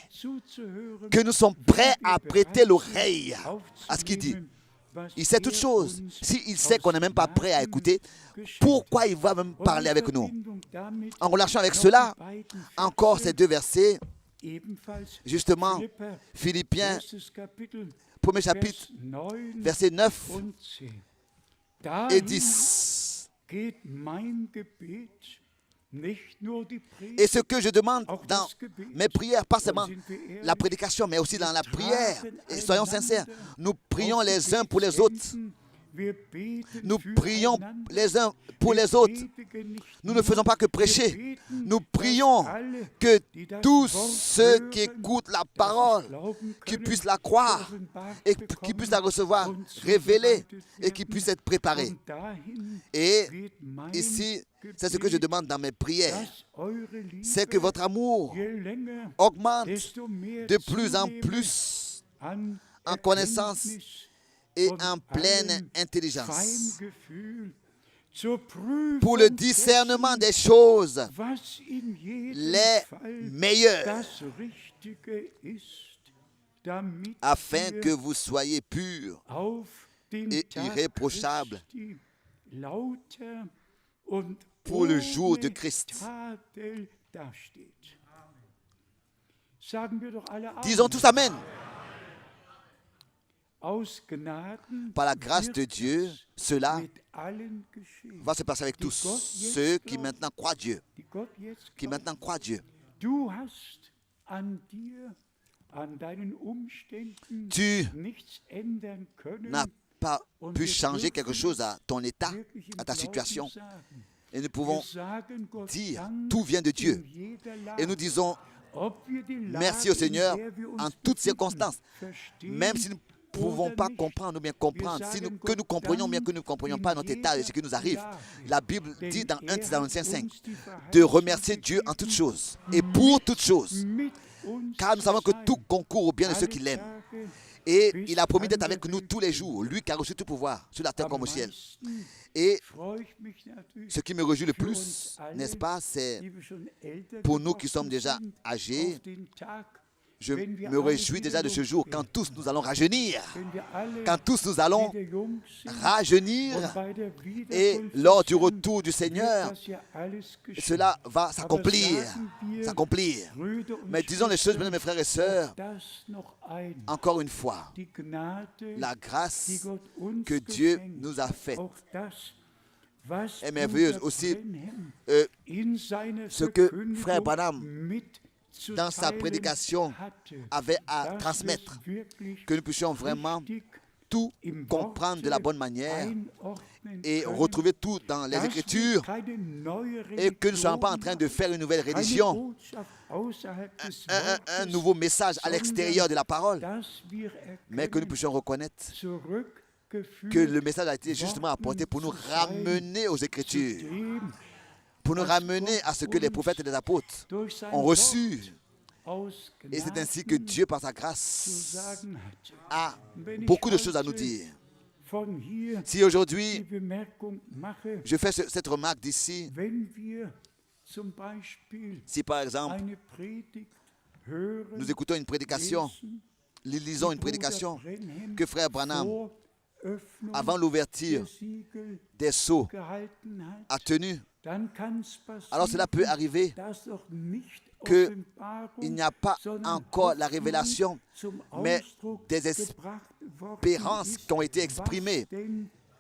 que nous sommes prêts à prêter l'oreille à ce qu'il dit. Il sait toutes choses. S'il sait qu'on n'est même pas prêt à écouter, pourquoi il va même parler avec nous? En relation avec cela, encore ces 2 versets, justement, Philippiens, premier chapitre, versets 9 et 10. Et ce que je demande dans mes prières, pas seulement la prédication, mais aussi dans la prière, et soyons sincères, nous prions les uns pour les autres. Nous prions les uns pour les autres. Nous ne faisons pas que prêcher. Nous prions que tous ceux qui écoutent la parole, qui puissent la croire et qui puissent la recevoir révélée et qui puissent être préparés. Et ici, c'est ce que je demande dans mes prières, c'est que votre amour augmente de plus en plus en connaissance et en pleine intelligence pour le discernement des choses les meilleures, afin que vous soyez purs et irréprochables pour le jour de Christ. Disons tous Amen. Par la grâce de Dieu, cela va se passer avec tous ceux qui maintenant croient Dieu. Qui maintenant croient Dieu. Tu n'as pas pu changer quelque chose à ton état, à ta situation. Et nous pouvons dire, tout vient de Dieu. Et nous disons, merci au Seigneur en toutes circonstances. Même si nous ne pouvons pas comprendre ou bien comprendre, que nous comprenions bien que nous ne comprenions pas notre état et ce qui nous arrive. La Bible dit dans 1 Thessaloniciens 5 de remercier Dieu en toutes choses et pour toutes choses. Car nous savons que tout concourt au bien de ceux qui l'aiment. Et il a promis d'être avec nous tous les jours, lui qui a reçu tout pouvoir, sur la terre comme au ciel. Et ce qui me réjouit le plus, n'est-ce pas, c'est pour nous qui sommes déjà âgés, je me réjouis déjà de ce jour quand tous nous allons rajeunir. Quand tous nous allons rajeunir et lors du retour du Seigneur, cela va s'accomplir. Mais disons les choses, mes frères et sœurs, encore une fois, la grâce que Dieu nous a faite est merveilleuse. Aussi, ce que frère Branham dans sa prédication avait à transmettre, que nous puissions vraiment tout comprendre de la bonne manière et retrouver tout dans les Écritures et que nous ne soyons pas en train de faire une nouvelle religion, un nouveau message à l'extérieur de la parole, mais que nous puissions reconnaître que le message a été justement apporté pour nous ramener aux Écritures, pour nous ramener à ce que les prophètes et les apôtres ont reçu. Et c'est ainsi que Dieu, par sa grâce, a beaucoup de choses à nous dire. Si aujourd'hui, je fais cette remarque d'ici, si par exemple, nous écoutons une prédication, lisons une prédication que frère Branham, avant l'ouverture des sceaux, a tenue, alors cela peut arriver qu'il n'y a pas encore la révélation, mais des espérances qui ont été exprimées,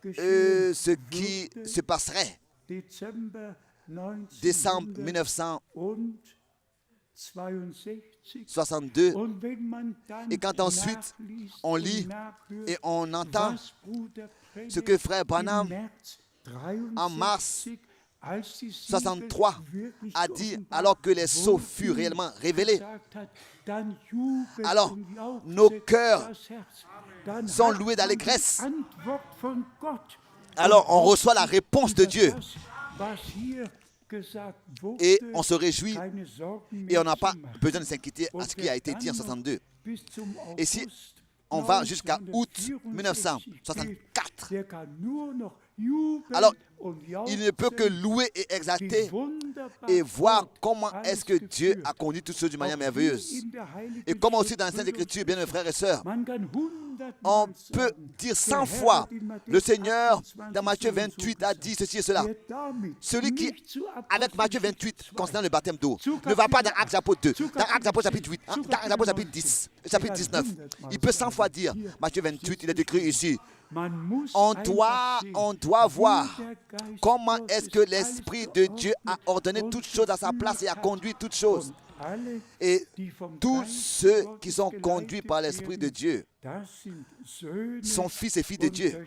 ce qui se passerait décembre 1962, et quand ensuite on lit et on entend ce que frère Branham en mars 63 a dit alors que les sceaux furent réellement révélés. Alors, nos cœurs sont loués d'allégresse. Alors, on reçoit la réponse de Dieu. Et on se réjouit et on n'a pas besoin de s'inquiéter à ce qui a été dit en 62. Et si on va jusqu'à août 1964, alors il ne peut que louer et exalter et voir comment est-ce que Dieu a conduit toutes choses d'une manière merveilleuse. Et comment aussi dans les Saintes Écritures, bien mes frères et sœurs, on peut dire 100 fois, le Seigneur dans Matthieu 28 a dit ceci et cela. Celui qui, avec Matthieu 28, concernant le baptême d'eau, ne va pas dans Actes chapitre 2, dans Actes chapitre 8, dans Actes chapitre 10, chapitre 19. Il peut 100 fois dire, Matthieu 28, il est écrit ici, on doit voir comment est-ce que l'Esprit de Dieu a ordonné toutes choses à sa place et a conduit toutes choses. Et tous ceux qui sont conduits par l'Esprit de Dieu sont fils et filles de Dieu.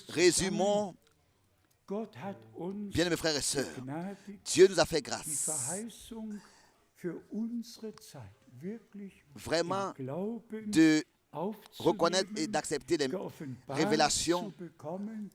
Résumons Gott hat uns Bien, mes frères et sœurs, begnadigt, Dieu nous a fait die grâce, Verheißung für unsere Zeit wirklich vraiment, im Glauben de reconnaître et aufzunehmen, d'accepter les geoffenbart révélations, zu bekommen,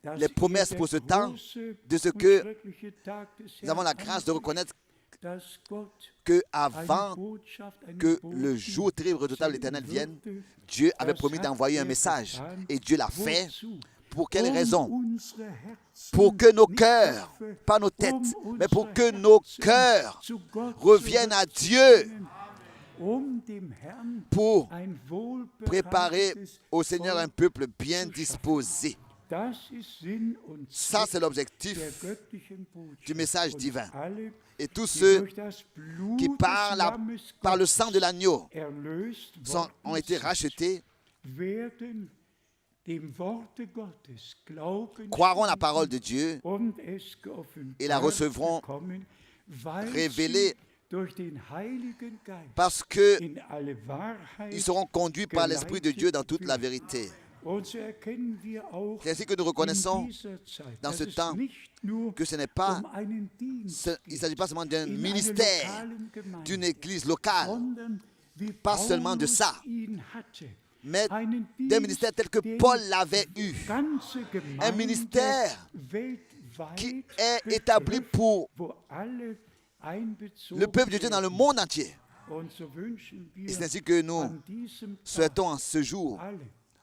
dass les promesses der pour ce temps, große de ce und que schreckliche Tag des nous avons Herrn la grâce de reconnaître dass Gott que eine avant Botschaft, eine que le Botschaft jour terrible redoutable de l'Éternel senden vienne, würde. Dieu avait Das promis hat d'envoyer un er message getan. et Dieu l'a fait. Wozu? Pour quelle raison? unsere Herzen, Pour que nos nicht cœurs, Köpfe, pas nos têtes, mais pour unsere que nos Herzen cœurs zu Gott reviennent à Dieu zurückkehren, dem Herrn pour ein préparer wohlbereitetes au Seigneur un Volk peuple bien zu schaffen. disposé. Das ist Sinn und Ça, c'est Zweck l'objectif der göttlichen Botschaft. du message Und divin. alle, Et tous die ceux durch das Blut qui des par Lammes le Gottes sang de l'agneau erlöst ont worden été sind, rachetés, werden dem Worte Gottes Glauben croiront la schenken parole de Dieu und es geoffenbart et la recevront bekommen, weil révélée sie durch den Heiligen Geist parce qu'ils in alle Wahrheit seront conduits par l'Esprit de Dieu dans toute la vérité. und so erkennen wir auch C'est ainsi que nous in reconnaissons dieser Zeit, dans dass ce es temps nicht nur que ce n'est pas, einen Dienst il ne s'agit pas seulement d'un in einer ministère, lokalen Gemeinde, d'une église locale, sondern wie pas seulement de Paulus ça, ihn hatte, mais einen d'un Dienst, ministère tel que den Paul l'avait eu, ganze Gemeinde un ministère weltweit qui est établi betrifft, pour wo alle einbezogen le peuple de Dieu dans le monde entier. Und so wünschen wir Et c'est ainsi que nous an diesem Tag souhaitons en ce jour alle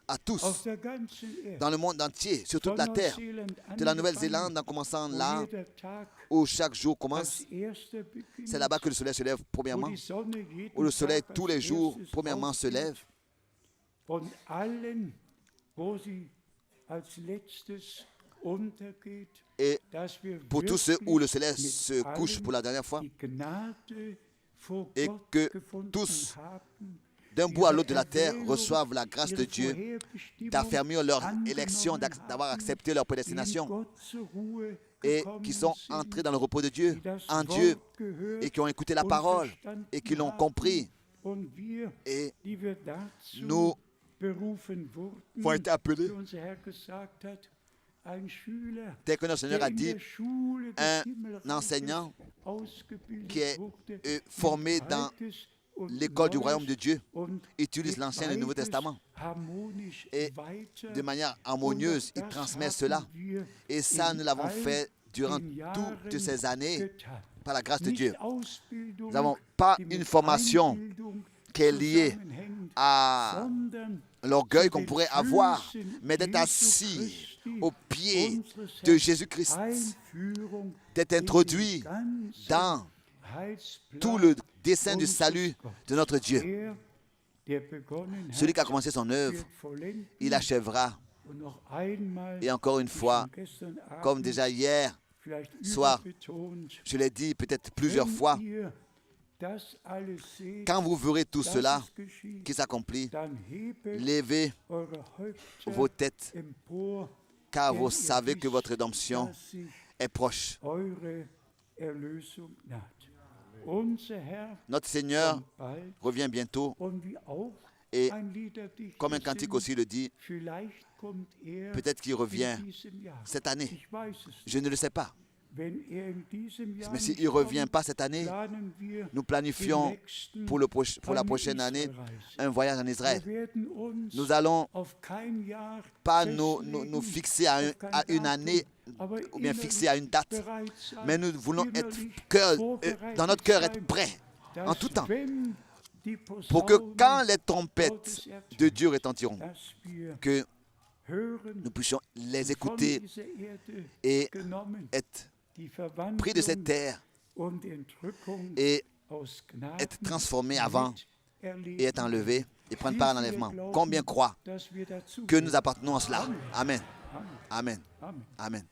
à auf tous, der ganzen Erde, dans le monde entier, sur toute von la terre, Neuseeland de la angefangen, Nouvelle-Zélande en commençant wo là jeder Tag où chaque jour commence, als erster beginnt, c'est là-bas que le soleil se lève wo premièrement, die Sonne jeden où le soleil Tag tous als les jours erstes premièrement se aufgeht, lève, und allen, wo sie als letztes untergeht, et dass wir pour tous ceux où le soleil wirklich se mit couche allen pour la dernière fois, die Gnade vor et Gott que gefunden tous, haben, d'un bout à ihre l'autre de la terre, Erwählung, reçoivent la grâce de ihre Dieu Vorherbestimmung d'affermir leur angenommen élection, d'avoir haben, accepté leur die in prédestination Gott zur Ruhe et gekommen qui sont sind, entrés dans le repos de Dieu, die das en Dieu, Wort gehört et qui ont écouté la und parole verstanden et qui l'ont haben. compris. Und wir, Et die wir dazu nous berufen avons été wurden, appelés, wie unser Herr gesagt hat, ein Schüler, tel que notre Seigneur der a in dit, der Schule des un Himmelreiches enseignant ausgebildet qui est wurde, formé mit dans Altes und l'école du Neues royaume de Dieu, und utilise gibt l'Ancien et le Nouveau beides Testament. harmonisch Et weiter. de manière Und harmonieuse, il das transmet haben cela. wir Et ça, in nous l'avons all fait durant den toutes Jahren ces années getan. par la grâce de Nicht Dieu. Ausbildung, Nous n'avons pas die une mit formation Einbildung qui est liée zusammenhängt, à sondern l'orgueil zu qu'on den pourrait avoir, Füßen mais d'être Jesu assis Christi, aux pieds unseres de Herrn, Jésus-Christ, Einführung d'être in den introduit ganzen dans Heilsplan tout le dessein du unseres salut Gottes. de notre Dieu. Er, der begonnen Celui qui a hat, commencé son œuvre, wird vollenden. il achèvera. Und noch einmal, Et encore une wie fois, schon gestern Abend, comme déjà hier, vielleicht soir, überbetont, je l'ai dit peut-être plusieurs fois, wenn ihr das alles seht, quand vous verrez tout dass cela es geschieht, qui s'accomplit, dann hebet levez eure Häupter vos têtes, empor, car denn vous ihr savez que wisst, votre rédemption dass sich est proche. eure Erlösung naht. Unser Herr Notre Seigneur kommt bald, revient bientôt und wie auch et ein Liederdichter comme un cantique singt, aussi le dit, vielleicht kommt er peut-être qu'il revient in diesem Jahr. cette année. Ich weiß es nicht. Je ne le sais pas. Wenn er in diesem Jahr Mais nicht s'il ne revient kommt, pas cette année, planen wir nous planifions den nächsten pour la eine prochaine année Israelreise. un voyage en Israël. Wir werden uns Nous allons auf kein Jahr pas festlegen, nous fixer à auf kein une Datum, année aber ou bien innerlich fixer à une date, bereit sein, mais nous voulons être vorbereitet dans notre cœur sein, être prêts en dass tout temps wenn die pour que Posaunen quand les trompettes Gottes ertönen, de Dieu retentiront, dass wir que hören, nous puissions les von écouter dieser Erde et genommen, être die pris de cette Verwandlung terre und Entrückung et aus Gnaden être transformés avant miterleben. et être enlevés et prendre part à l'enlèvement. Wie viele Combien glauben, croient dass wir dazu que nous gehören? appartenons à cela? Amen. Amen. Amen. Amen. Amen.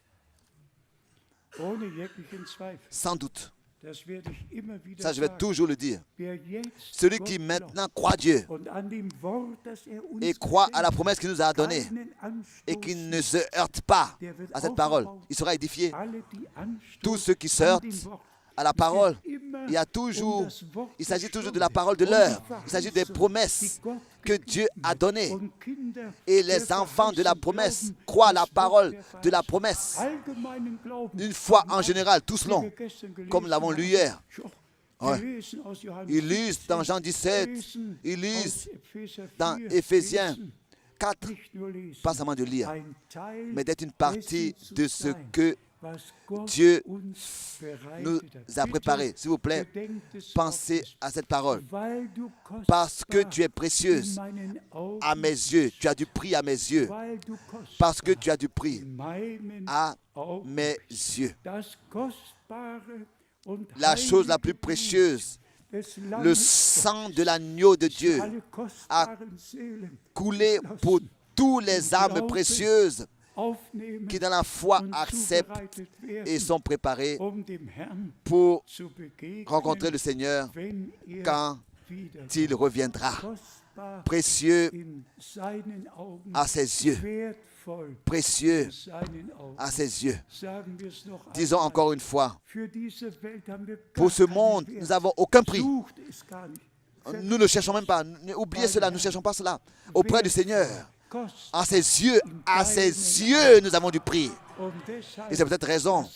Ohne jeglichen Zweifel. Sans doute. Das werde ich immer wieder Ça, je vais sagen. toujours le dire. Wer jetzt Celui Gott qui glaubt maintenant croit Dieu und an dem Wort, das er uns et croit à la geschenkt promesse qu'il nous a donnée keinen Anstoß et qui ne se heurte pas der wird à cette parole, aufgebaut. il sera édifié. Alle, die Anstoß Tous ceux qui an sortent dem Wort à la parole, il s'agit toujours de la parole de l'heure. Il s'agit des promesses que Dieu a données. Et les enfants de la promesse croient à la parole de la promesse. Une foi en général, tous l'ont, comme nous l'avons lu hier. Ouais. Ils lisent dans Jean 17, ils lisent dans Éphésiens 4, pas seulement de lire, mais d'être une partie de ce que Dieu nous a préparé. S'il vous plaît, pensez à cette parole. Parce que tu es précieuse à mes yeux, tu as du prix à mes yeux. Parce que tu as du prix à mes yeux. La chose la plus précieuse, le sang de l'agneau de Dieu a coulé pour tous les âmes précieuses qui dans la foi acceptent et sont préparés pour rencontrer le Seigneur quand il reviendra. Précieux à ses yeux. Précieux à ses yeux. Disons encore une fois, pour ce monde, nous n'avons aucun prix. Nous ne cherchons même pas. Oubliez cela, nous ne cherchons pas cela. Auprès du Seigneur, à ses yeux, nous avons du prix. Et c'est pour cette raison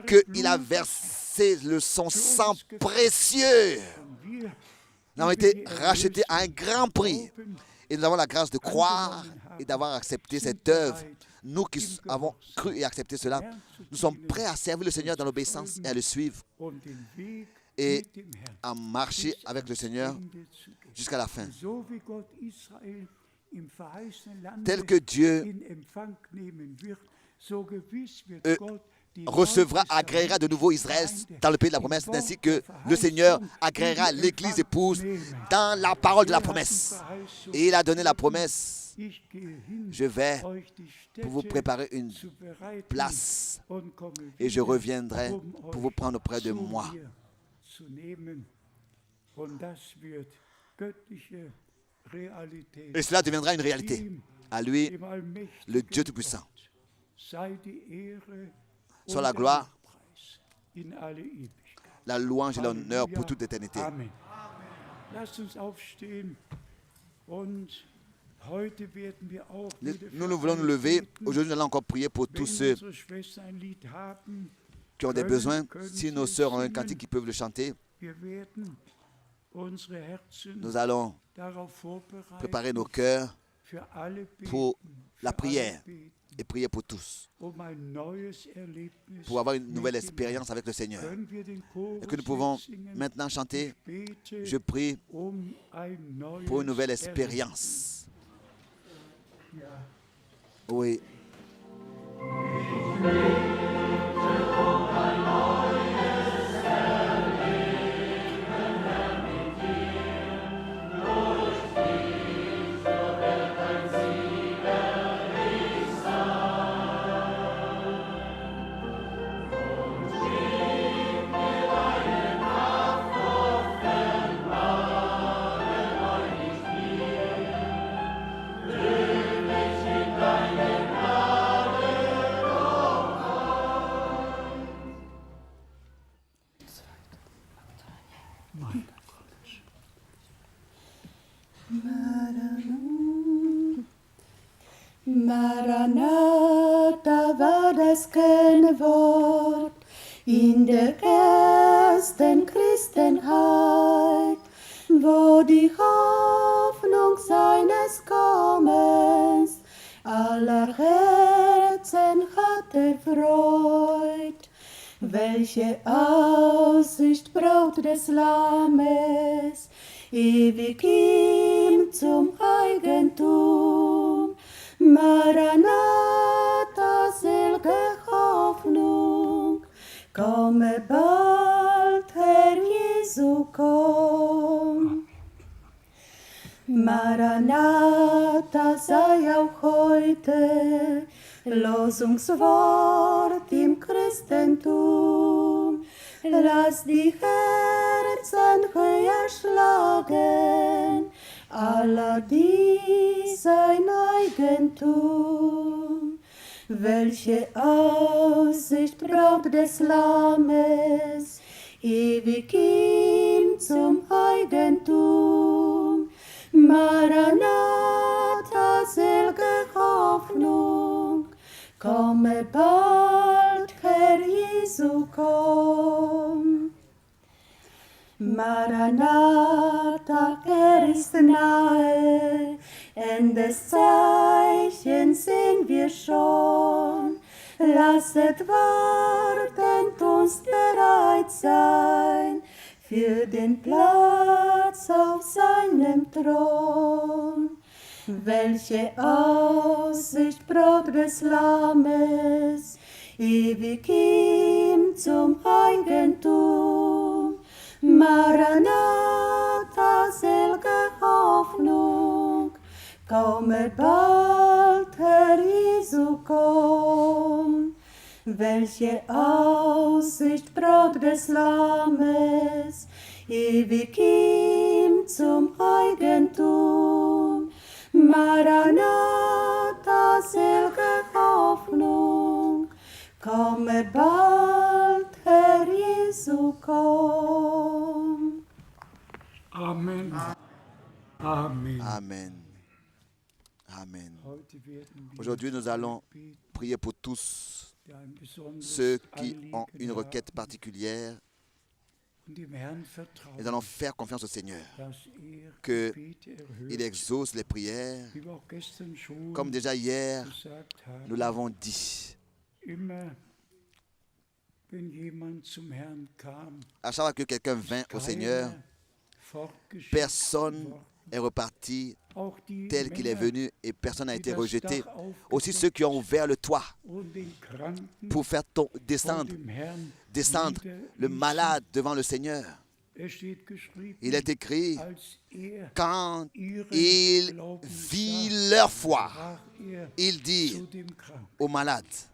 qu'il a versé son sang précieux. Nous avons été rachetés à un grand prix. Et nous avons la grâce de croire et d'avoir accepté cette œuvre. Nous qui avons cru et accepté cela, nous sommes prêts à servir le Seigneur dans l'obéissance et à le suivre. Et à marcher avec le Seigneur jusqu'à la fin. Tel que Dieu recevra, agréera de nouveau Israël dans le pays de la promesse, ainsi que le Seigneur agréera l'Église épouse dans la parole de la promesse. Et il a donné la promesse. Je vais pour vous préparer une place et je reviendrai pour vous prendre auprès de moi. Et cela deviendra une réalité. À lui, le Dieu Tout-Puissant, soit la gloire, la louange et l'honneur pour toute éternité. Nous voulons nous lever. Aujourd'hui, nous allons encore prier pour tous ceux qui ont des besoins. Si nos sœurs ont un cantique, qui peuvent le chanter. Nous allons préparer nos cœurs pour la prière et prier pour tous, pour avoir une nouvelle expérience avec le Seigneur. Et que nous pouvons maintenant chanter « Je prie pour une nouvelle expérience ». Oui. Maranatha war das Kennwort in der ersten Christenheit, wo die Hoffnung seines Kommens aller Herzen hat erfreut. Welche Aussicht Braut des Lammes, ewig ihm zum Eigentum. Maranatha, selge Hoffnung, komme bald, Herr Jesu, komm. Maranatha sei auch heute Losungswort im Christentum. Lass die Herzen höher schlagen, aller die sein Eigentum. Welche Aussicht Braut des Lammes, ewig ihm zum Eigentum. Maranatha, selge Hoffnung, komme bald, Herr Jesu, komm. Maranatha, ist nahe, Endes Zeichen sehen wir schon. Lasset wartend uns bereit sein für den Platz auf seinem Thron. Welche Aussicht, Brot des Lammes, ewig ihm zum Eigentum. Maranatha, selge Hoffnung, komme bald, Herr Jesu, komm. Welche Aussicht, Brot des Lammes, ewig ihm zum Eigentum. Maranatha, selge Hoffnung, komme bald, Herr Jesu, komm. Amen. Amen. Amen. Amen. Heute werden wir Aujourd'hui, nous allons prier pour tous der ein besonderes ceux qui ont Anliegen une requête haben particulière und dem Herrn et vertrauen, nous allons faire confiance au Seigneur, dass que Gebete il erhört, exauce les prières. wie wir auch gestern schon Comme déjà hier, gesagt haben. nous l'avons dit. Immer, wenn jemand zum Herrn kam, À chaque fois que quelqu'un vint au Seigneur, keiner fortgeschickt personne worden. est reparti Auch die tel qu'il est Männer, venu et personne n'a die été das rejeté. Dach Aussi ceux qui ont ouvert le toit und den Kranken pour faire vor descendre dem Herrn le niederließen. malade devant le Seigneur. Es steht geschrieben, Il est écrit, als quand ihren il Glauben vit sah, leur foi, sprach il dit zu dem Kranken. aux malades,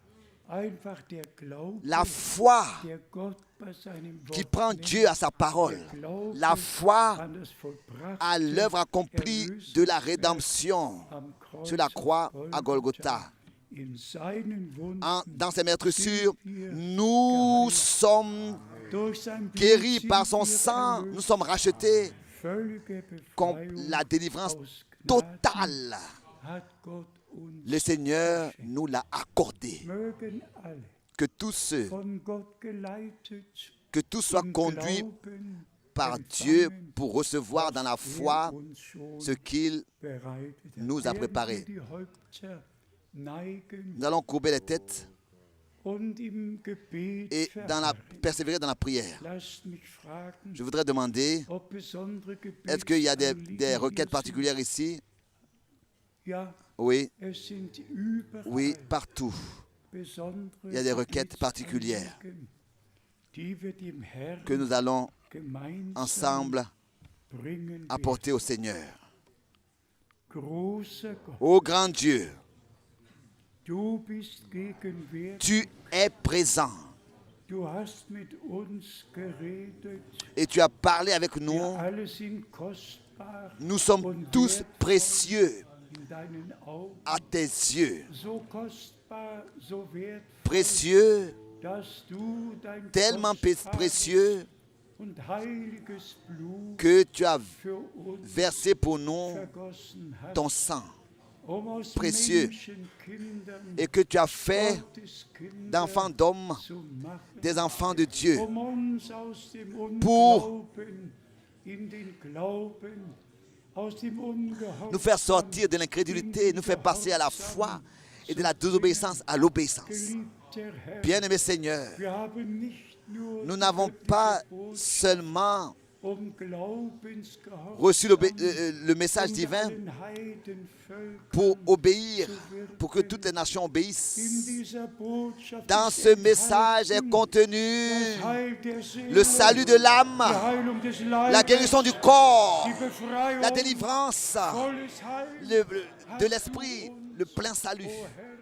Einfach der Glaube, la foi der Gott bei seinem qui Wort prend nennt, Dieu à sa parole, der Glaube la foi an das vollbrachte à l'œuvre accomplie de la rédemption am Kreuz sur la croix auf à Golgotha. In seinen Wunden, Dans ses meurtrissures, nous sommes durch sein Blut guéris sind par son wir sang, erlöst. nous sommes rachetés Völlige comme Befreiung la délivrance aus Gnaden totale. hat Gott uns Le Seigneur nous l'a accordé. mögen alle Que tous ceux, von Gott geleitet que tous soient im conduits Glauben par Dieu empfangen, pour recevoir dans la foi uns schon ce qu'il bereitet hat. nous a Während préparé. wir die Häupter neigen Nous allons courber les têtes und im Gebet et persévérer dans la prière. lasst mich fragen, Je voudrais demander, ob besondere est-ce qu'il y a des Gebetsanliegen requêtes hier sind? particulières ici? Ja, Oui, es sind überall oui, partout. besondere Il y a des requêtes particulières Gebetsanliegen, die wir dem Herrn que nous allons gemeinsam ensemble bringen apporter au Seigneur. werden. Großer Gott, Ô grand Dieu, du bist gegenwärtig, tu es présent du hast mit uns geredet, et tu as parlé avec wir nous. alle sind kostbar Nous sommes tous précieux in deinen Augen, à tes yeux. so kostbar, so wertvoll, Précieux, dass du dein tellement kostbares précieux und heiliges Blut que tu as für uns versé pour nous vergossen hast, ton sang aus précieux Menschenkindern et que tu as fait Gotteskinder d'enfants d'hommes zu machen, des enfants de Dieu uns aus dem pour Unglauben in den Glauben, aus dem nous faire sortir de l'incrédulité, nous faire passer à la foi et de la désobéissance à l'obéissance. Geliebter Herr, Bien-aimé Seigneur, wir haben nicht nur nous n'avons pas seulement Glaubensgehorsam reçu le message divin allen Heidenvölkern pour obéir, pour que toutes les nations obéissent. in dieser Botschaft Dans ist ce message est enthalten contenu das Heil der Seele, le salut de l'âme, die Heilung des la Leibes, guérison du corps, die Befreiung, la délivrance volles Heil de l'esprit, le plein salut.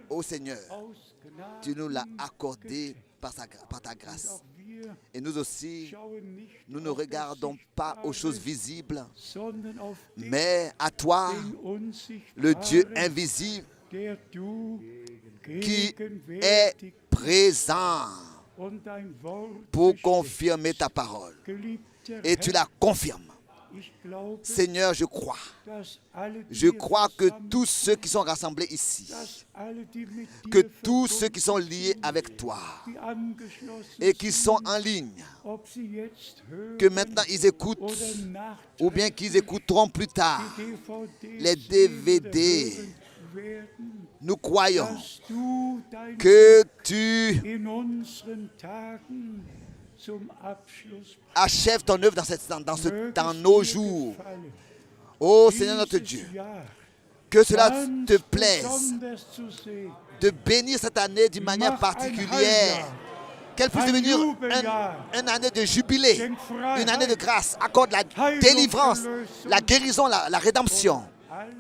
Ô Seigneur, aus Gnade. tu nous l'as accordé par ta grâce. Auch wir Et nous aussi, schauen nicht nous ne auf das regardons pas aux choses visibles, sondern auf dich, mais à toi, den Unsichtbaren, le Dieu invisible der du qui est gegenwärtig présent und dein Wort pour bestätigt. confirmer ta parole. Geliebter Et tu Herr, la confirmes. ich glaube, Seigneur, je crois. dass alle, die Je hier crois que versammelt tous ceux qui sont rassemblés ici, dass alle, die mit que dir tous ceux qui sont verbunden liés sind, avec toi die angeschlossen et qui sont sind, en ligne, ob sie jetzt hören que maintenant ils écoutent oder nachträglich ou bien qu'ils écouteront plus tard die DVDs les sehen oder DVD. hören werden, Nous croyons dass du dein que tu in unseren Tagen zum Abschluss achèves ton œuvre mögest dans nos dir jours. gefallen, Ô Seigneur notre dieses Dieu, Jahr que cela ganz te plaise besonders zu sehen. de bénir cette année d'une manière Mach ein particulière. Heiljahr, Qu'elle puisse ein devenir Jubeljahr. une année de jubilé, Schenk Freiheit, une année de grâce. Accorde la Heilung, délivrance, Erlösung, la guérison, la rédemption alles,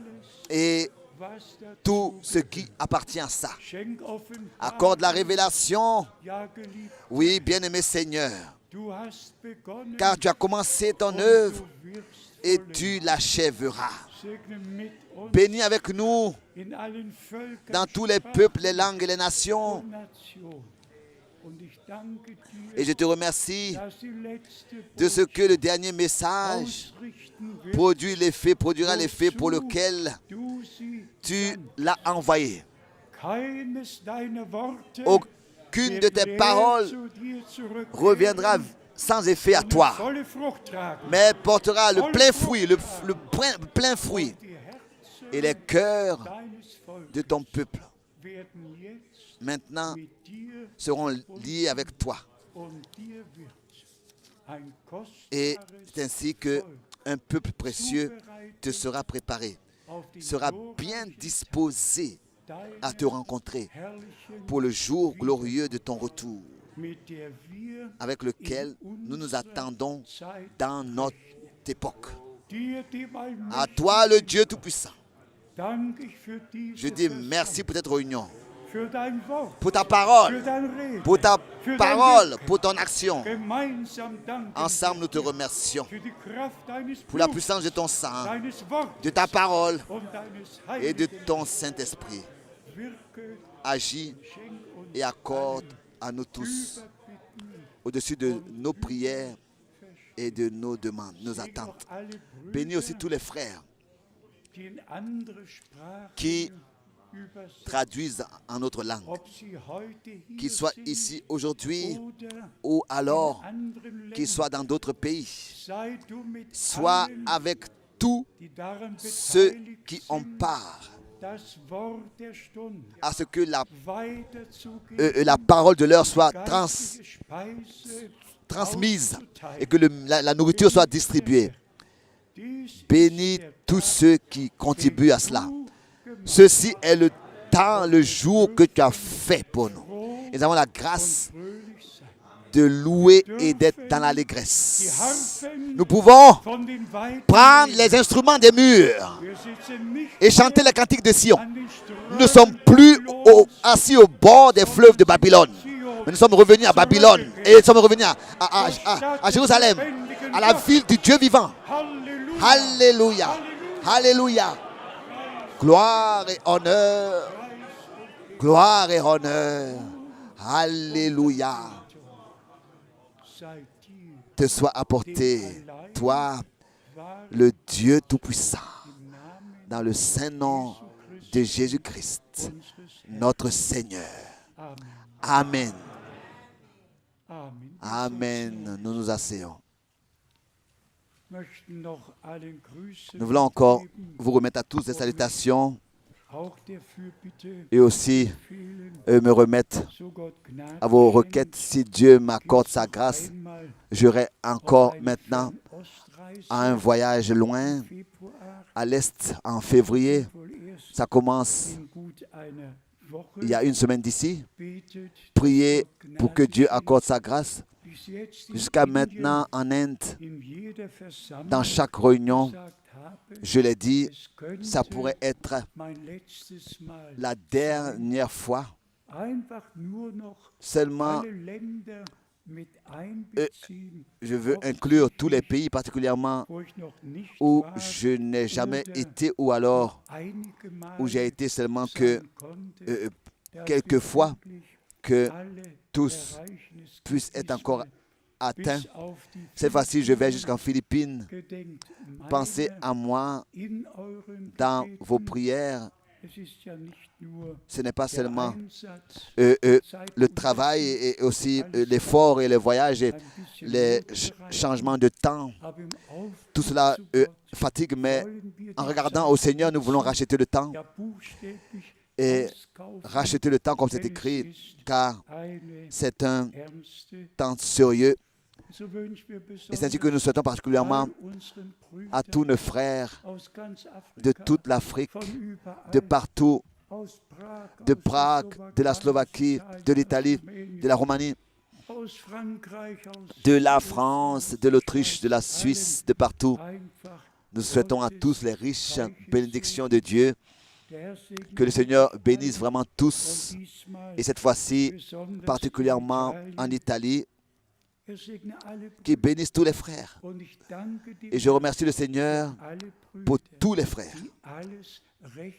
et was dazu tout ce qui appartient à ça. Schenk Offenbarung. Accorde la révélation. Ja, geliebt, Oui, bien-aimé Seigneur, du hast begonnen car tu as commencé ton und œuvre du wirst et vollen. tu l'achèveras. Segne mit uns Bénis avec nous in allen Völkern, dans tous les peuples, les langues et les nations. und Nationen. Und ich danke dir, Et je te remercie dass die letzte de ce que le dernier message ausrichten wird, produit l'effet, produira l'effet pour lequel du sie tu sandst. l'as envoyé. Keines deiner Worte Aucune de tes wird paroles leer zu dir zurückkehren, reviendra sans effet à toi, volle Frucht tragen. mais portera le plein fruit, le plein fruit. Die Herzen Et les cœurs deines Volkes de ton peuple, werden jetzt maintenant, mit dir seront liés avec toi. und dir wird ein Et kostbares c'est ainsi qu'un peuple précieux te sera préparé, auf den sera bien disposé à te rencontrer herrlichen, pour le jour glorieux de ton retour, mit der wir avec lequel nous nous attendons Zeit dans notre époque. dir, dem À toi, le Dieu Tout-Puissant, danke ich für diese je dis merci pour cette réunion, für dein Wort, pour ta für parole, dein Reden, pour ta für dein parole, Wirken. pour ton action. Gemeinsam danken Ensemble, nous te wir dir remercions für die Kraft deines pour la Blutes, puissance de ton sang, deines Wortes de ta parole und deines et de Heiligen. ton Saint-Esprit. Wirke, Agis schenk uns et accorde à nous tous, Überbitten, au-dessus de nos prières et de nos demandes, nos segne auch attentes. alle Bénis aussi Brüder, tous les frères die in andere Sprachen qui übersetzen, traduisent en notre langue, ob sie heute hier qu'ils soient sind ici aujourd'hui oder ou alors in anderen qu'ils Ländern. soient dans d'autres pays. Sei du mit Sois allen, avec tous die daran ceux beteiligt qui ont sind, part das Wort der Stunde à ce que weiterzugeben, la parole de l'heure soit geistige Speise transmise auszuteilen. et que la nourriture soit distribuée. Dies Bénis ist der tous Tag, ceux qui contribuent à cela. den du gemacht Ceci est le temps, le jour que tu as fait pour nous. Et nous avons la grâce fröhlich sein. de louer et d'être dans l'allégresse. Die Harfen Nous pouvons von den Weiden prendre nehmen. les instruments des murs Wir sitzen nicht et chanter les cantiques de Sion. an den Nous ne sommes plus assis au bord des fleuves de Babylone. Mais nous sommes revenus à Babylone et nous sommes revenus à Jérusalem, à la ville du Dieu vivant. Halleluja. Alléluia. Alléluia. Gloire et honneur. Gloire et honneur. Alléluia. Sei dir Te soit apporté, toi, wahr le Dieu Tout-Puissant, im Namen dans le saint nom de Jésus-Christ, unseres Herrn. notre Seigneur. Amen. Amen. Amen. Amen. Nous nous asseyons. Möchten noch allen Grüßen Nous voulons encore geben, vous remettre à tous des salutations auch der Fürbitte et aussi fehlen, me remettre so Gott Gnade à vos schenkt, requêtes. Si Dieu m'accorde sa grâce, einmal j'aurai auf encore eine maintenant Fernostreise à un voyage loin, im Februar, à l'Est, en février. wohl erst Ça commence in gut einer Woche. il y a une semaine d'ici. Betet, Priez dass Gott pour que Gnade Dieu schenkt. accorde sa grâce. Bis jetzt in Jusqu'à Indien, maintenant, en Inde, in jeder Versammlung dans chaque réunion, gesagt habe, je l'ai dit, es könnte ça pourrait être mein letztes Mal la dernière fois, einfach nur noch seulement alle Länder mit einbeziehen, je veux inclure tous les pays, particulièrement wo ich noch nicht où war, je n'ai jamais oder été ou alors einige Male où j'ai été seulement que sein konnte, euh, dass quelques wir fois wirklich que alle tous puissent être encore atteints. Cette fois-ci, je vais jusqu'en Philippines. Pensez à moi dans vos prières. Ce n'est pas seulement le travail et aussi l'effort et le voyage et les changements de temps. Tout cela fatigue, mais en regardant au Seigneur, nous voulons racheter le temps. Et racheter le temps comme c'est écrit, car c'est un temps sérieux. Et c'est ainsi que nous souhaitons particulièrement à tous nos frères de toute l'Afrique, de partout, de Prague, de la Slovaquie, de l'Italie, de la Roumanie, de la France, de l'Autriche, de la Suisse, de partout. Nous souhaitons à tous les riches bénédictions de Dieu. Que le Seigneur bénisse vraiment tous. Et cette fois-ci, particulièrement en Italie, qu'il bénisse tous les frères. Et je remercie le Seigneur pour tous les frères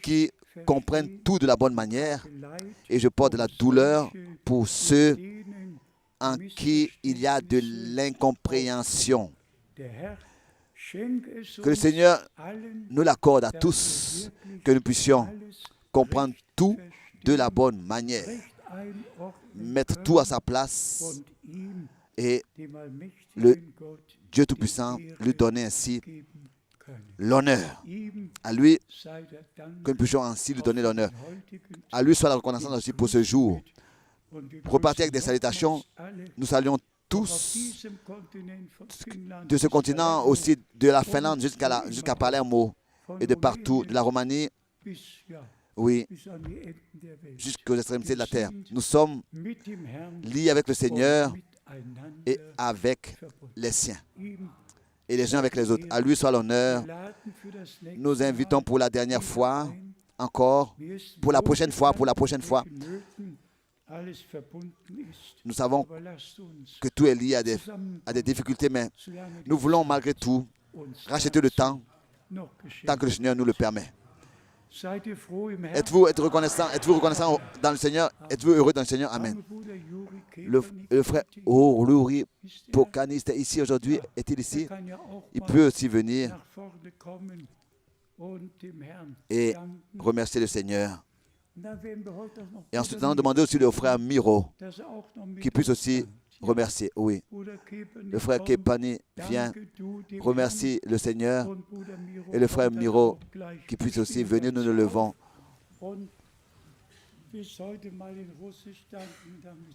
qui comprennent tout de la bonne manière. Et je porte de la douleur pour ceux en qui il y a de l'incompréhension. Que le Seigneur nous l'accorde à tous, que nous puissions comprendre tout de la bonne manière, mettre tout à sa place et le Dieu Tout-Puissant lui donner ainsi l'honneur. À lui, que nous puissions ainsi lui donner l'honneur. À lui soit la reconnaissance aussi pour ce jour. Repartir avec des salutations, nous saluons tous de ce continent, aussi de la Finlande jusqu'à Palermo et de partout, de la Roumanie, oui, jusqu'aux extrémités de la terre. Nous sommes liés avec le Seigneur et avec les siens, et les uns avec les autres. À lui soit l'honneur. Nous invitons pour la dernière fois, encore, pour la prochaine fois. Nous savons que tout est lié à des difficultés, mais nous voulons malgré tout racheter le temps tant que le Seigneur nous le permet. Êtes-vous reconnaissant dans le Seigneur? Êtes-vous heureux dans le Seigneur? Amen. Le frère Orluri Pokaniste est ici aujourd'hui. Est-il ici? Il peut aussi venir et remercier le Seigneur. Et ensuite, nous allons demander aussi au frère Miro qui puisse aussi remercier. Oui, le frère Kepani vient, remercie le Seigneur, et le frère Miro qui puisse aussi venir, nous nous levons.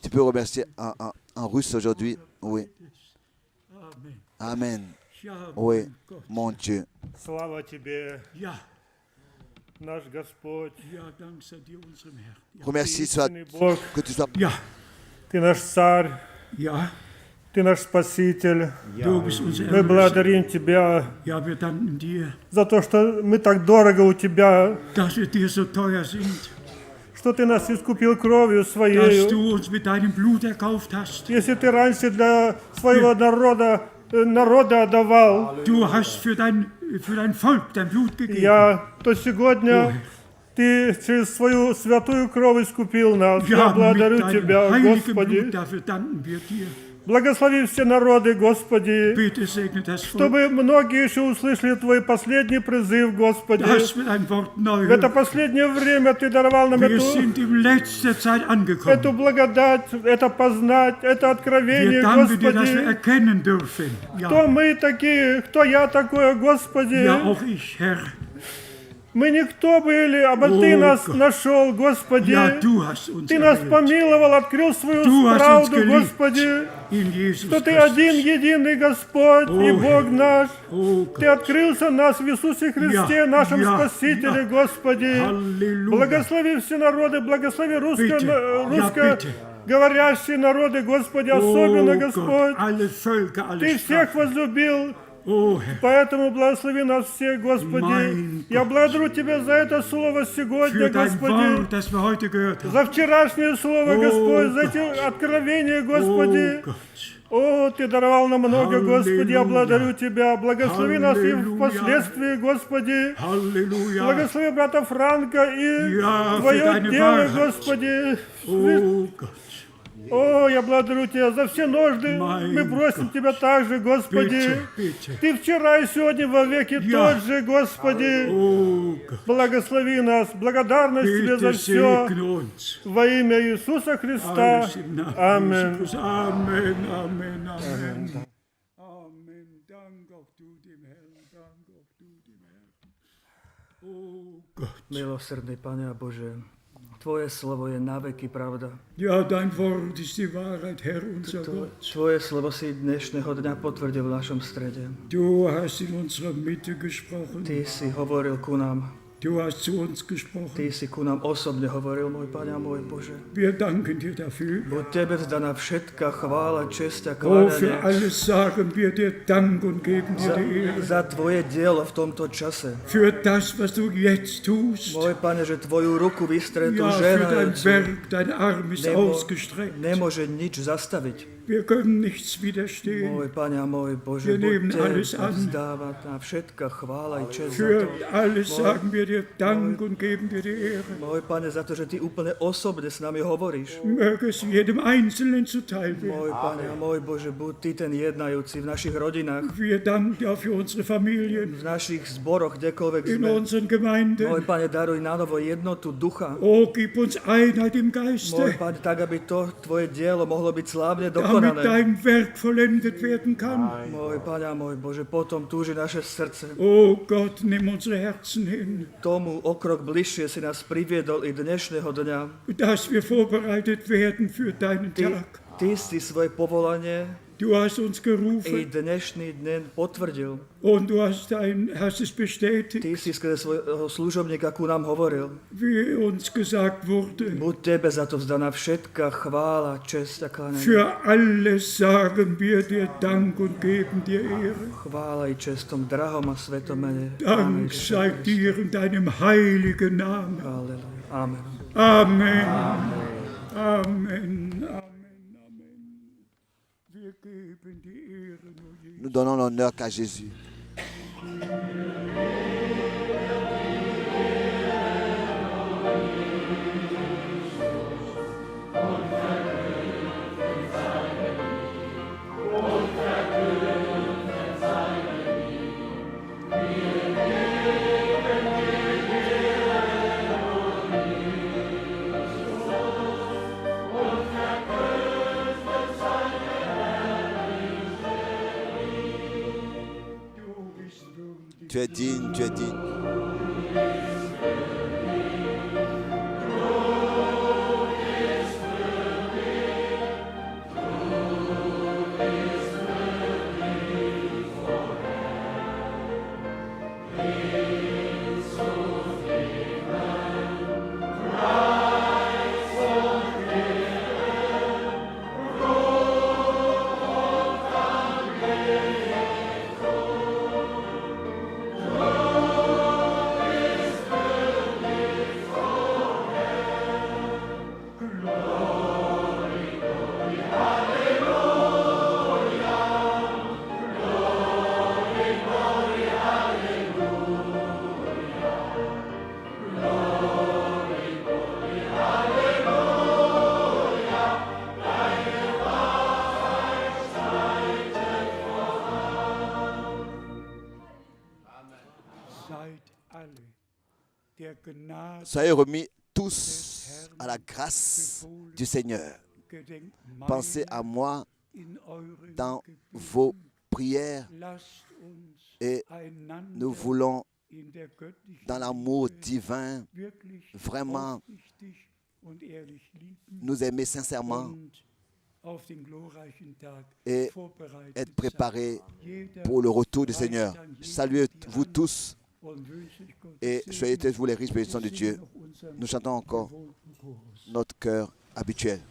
Tu peux remercier en russe aujourd'hui. Oui. Amen. Oui, mon Dieu. Remercie soit que tu sois. Ты наш царь, Ты наш Спаситель. Мы благодарим Тебя за то, что мы так дорого у Тебя, что Ты нас искупил кровью Своей. Если Ты раньше для своего народа отдавал, то сегодня Ты через свою святую кровь искупил нас. Я благодарю Тебя, Господи. Благослови все народы, Господи, чтобы многие еще услышали Твой последний призыв, Господи. В это последнее время Ты даровал нам эту благодать, это познать, это откровение, Господи. Кто мы такие, кто я такой, Господи? Мы никто были, а Ты нас нашел, Господи. Ты нас помиловал, открыл свою правду, Господи, что Ты один, единый Господь и Бог наш. Ты открылся нас в Иисусе Христе, нашем Спасителе, Господи. Благослови все народы, благослови русскоговорящие народы, Господи, особенно, Господь. Ты всех возлюбил. Поэтому благослови нас всех, Господи. Я благодарю Тебя за это слово сегодня, Господи, за вчерашнее слово, Господь, за эти откровения, Господи. О, Ты даровал нам много, Господи, я благодарю Тебя. Благослови нас и впоследствии, Господи. Благослови брата Франка и Твое дело, Господи. О, я благодарю Тебя за все нужды. Мы просим Тебя также, Господи. Ты вчера и сегодня во веки тот же, Господи. Благослови нас. Благодарность Тебе за все. Во имя Иисуса Христа. Аминь. Amen, Amen, Amen. Amen. Dank auch du dem Herrn. Dank auch du dem Herrn. Oh Gott. Milosrdný Pane a Bože, Tvoje slovo je na veky pravda. Ja, dein Wort ist die Wahrheit, Herr unser Gott. Tvoje slovo si dnešného dňa potvrdil v našom strede. Du hast in unserer Mitte gesprochen. Ty si hovoril ku nám. Du hast zu uns gesprochen. Ty si ku nám osobne hovoril, môj Pane a môj Bože. Wir danken dir dafür. Buď Tebe vzdaná všetká chvála, česť a Oh, für kláňanie alles sagen wir dir Dank und geben dir die Ehre. za Tvoje dielo v tomto čase. Für das, was du jetzt tust. Môj Pane, že Tvoju ruku vystretú Ja, für dein ženajúcu Werk, dein Arm ist ausgestreckt. nemôže nič zastaviť. Wir können nichts widerstehen. Môj Pane a môj Bože, Wir nehmen buď alles Tebe an. vzdáva tá všetká chvála i česť za Für to. alles sagen wir dir Dank und geben dir die Ehre. Môj Pane, za to, že Ty úplne osobne s nami hovoríš. Möge es jedem Einzelnen zuteil Môj werden. Pane a môj Bože, buď Ty ten jednajúci v našich rodinách, Wir danken dir auch für unsere Familien, v našich zboroch, kdekoľvek in sme. unseren Môj Gemeinden. Pane, daruj na novo jednotu ducha. Oh, gib uns Einheit im Môj Geiste, Pane, tak, aby to Tvoje dielo mohlo byť slávne damit dokonané. dein Werk vollendet werden kann. Môj Pane a môj Bože, potom túži naše srdce. Oh Gott, nimm unsere Herzen hin, Tomu o krok bližšie si nás priviedol i dnešného dňa. dass wir vorbereitet werden für deinen Ty, Tag. ty si svoje povolanie Du hast uns i gerufen dnešný deň potvrdil. und du hast es bestätigt, Ty si skrze svojho služobníka ku nám hovoril. wie uns gesagt wurde. Buď Tebe za to vzdaná všetká chvála, česť a kláňanie. Für alles sagen wir dir Dank und geben dir Ehre. Chvála i čestom drahom a svetom mene. Dank sei dir in deinem heiligen Namen. Halleluja. Amen. Amen. Amen. Amen. Wir geben die Ehre nur Jesus. Nous donnons l'honneur qu'à Jésus. Tu es digne, tu es digne. Soyez remis tous à la grâce du Seigneur. Pensez à moi dans vos prières et nous voulons, dans l'amour divin, vraiment nous aimer sincèrement et être préparés pour le retour du Seigneur. Saluez-vous tous et soyez tous les riches bénédictions de Dieu. Nous chantons encore notre chœur habituel.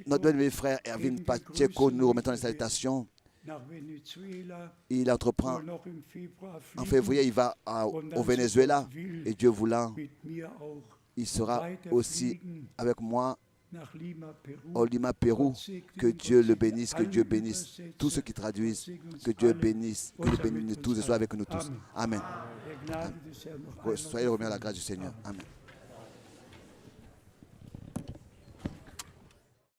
Notre bien-aimé frère Erwin Pacheco, nous remettons les salutations. Il entreprend en février, il va au Venezuela et Dieu voulant, il sera aussi avec moi au Lima, Pérou. Que Dieu le bénisse, que Dieu bénisse tous ceux qui traduisent, que Dieu bénisse, que Dieu bénisse tous et soit avec nous tous. Amen. Soyez remis à la grâce du Seigneur. Amen.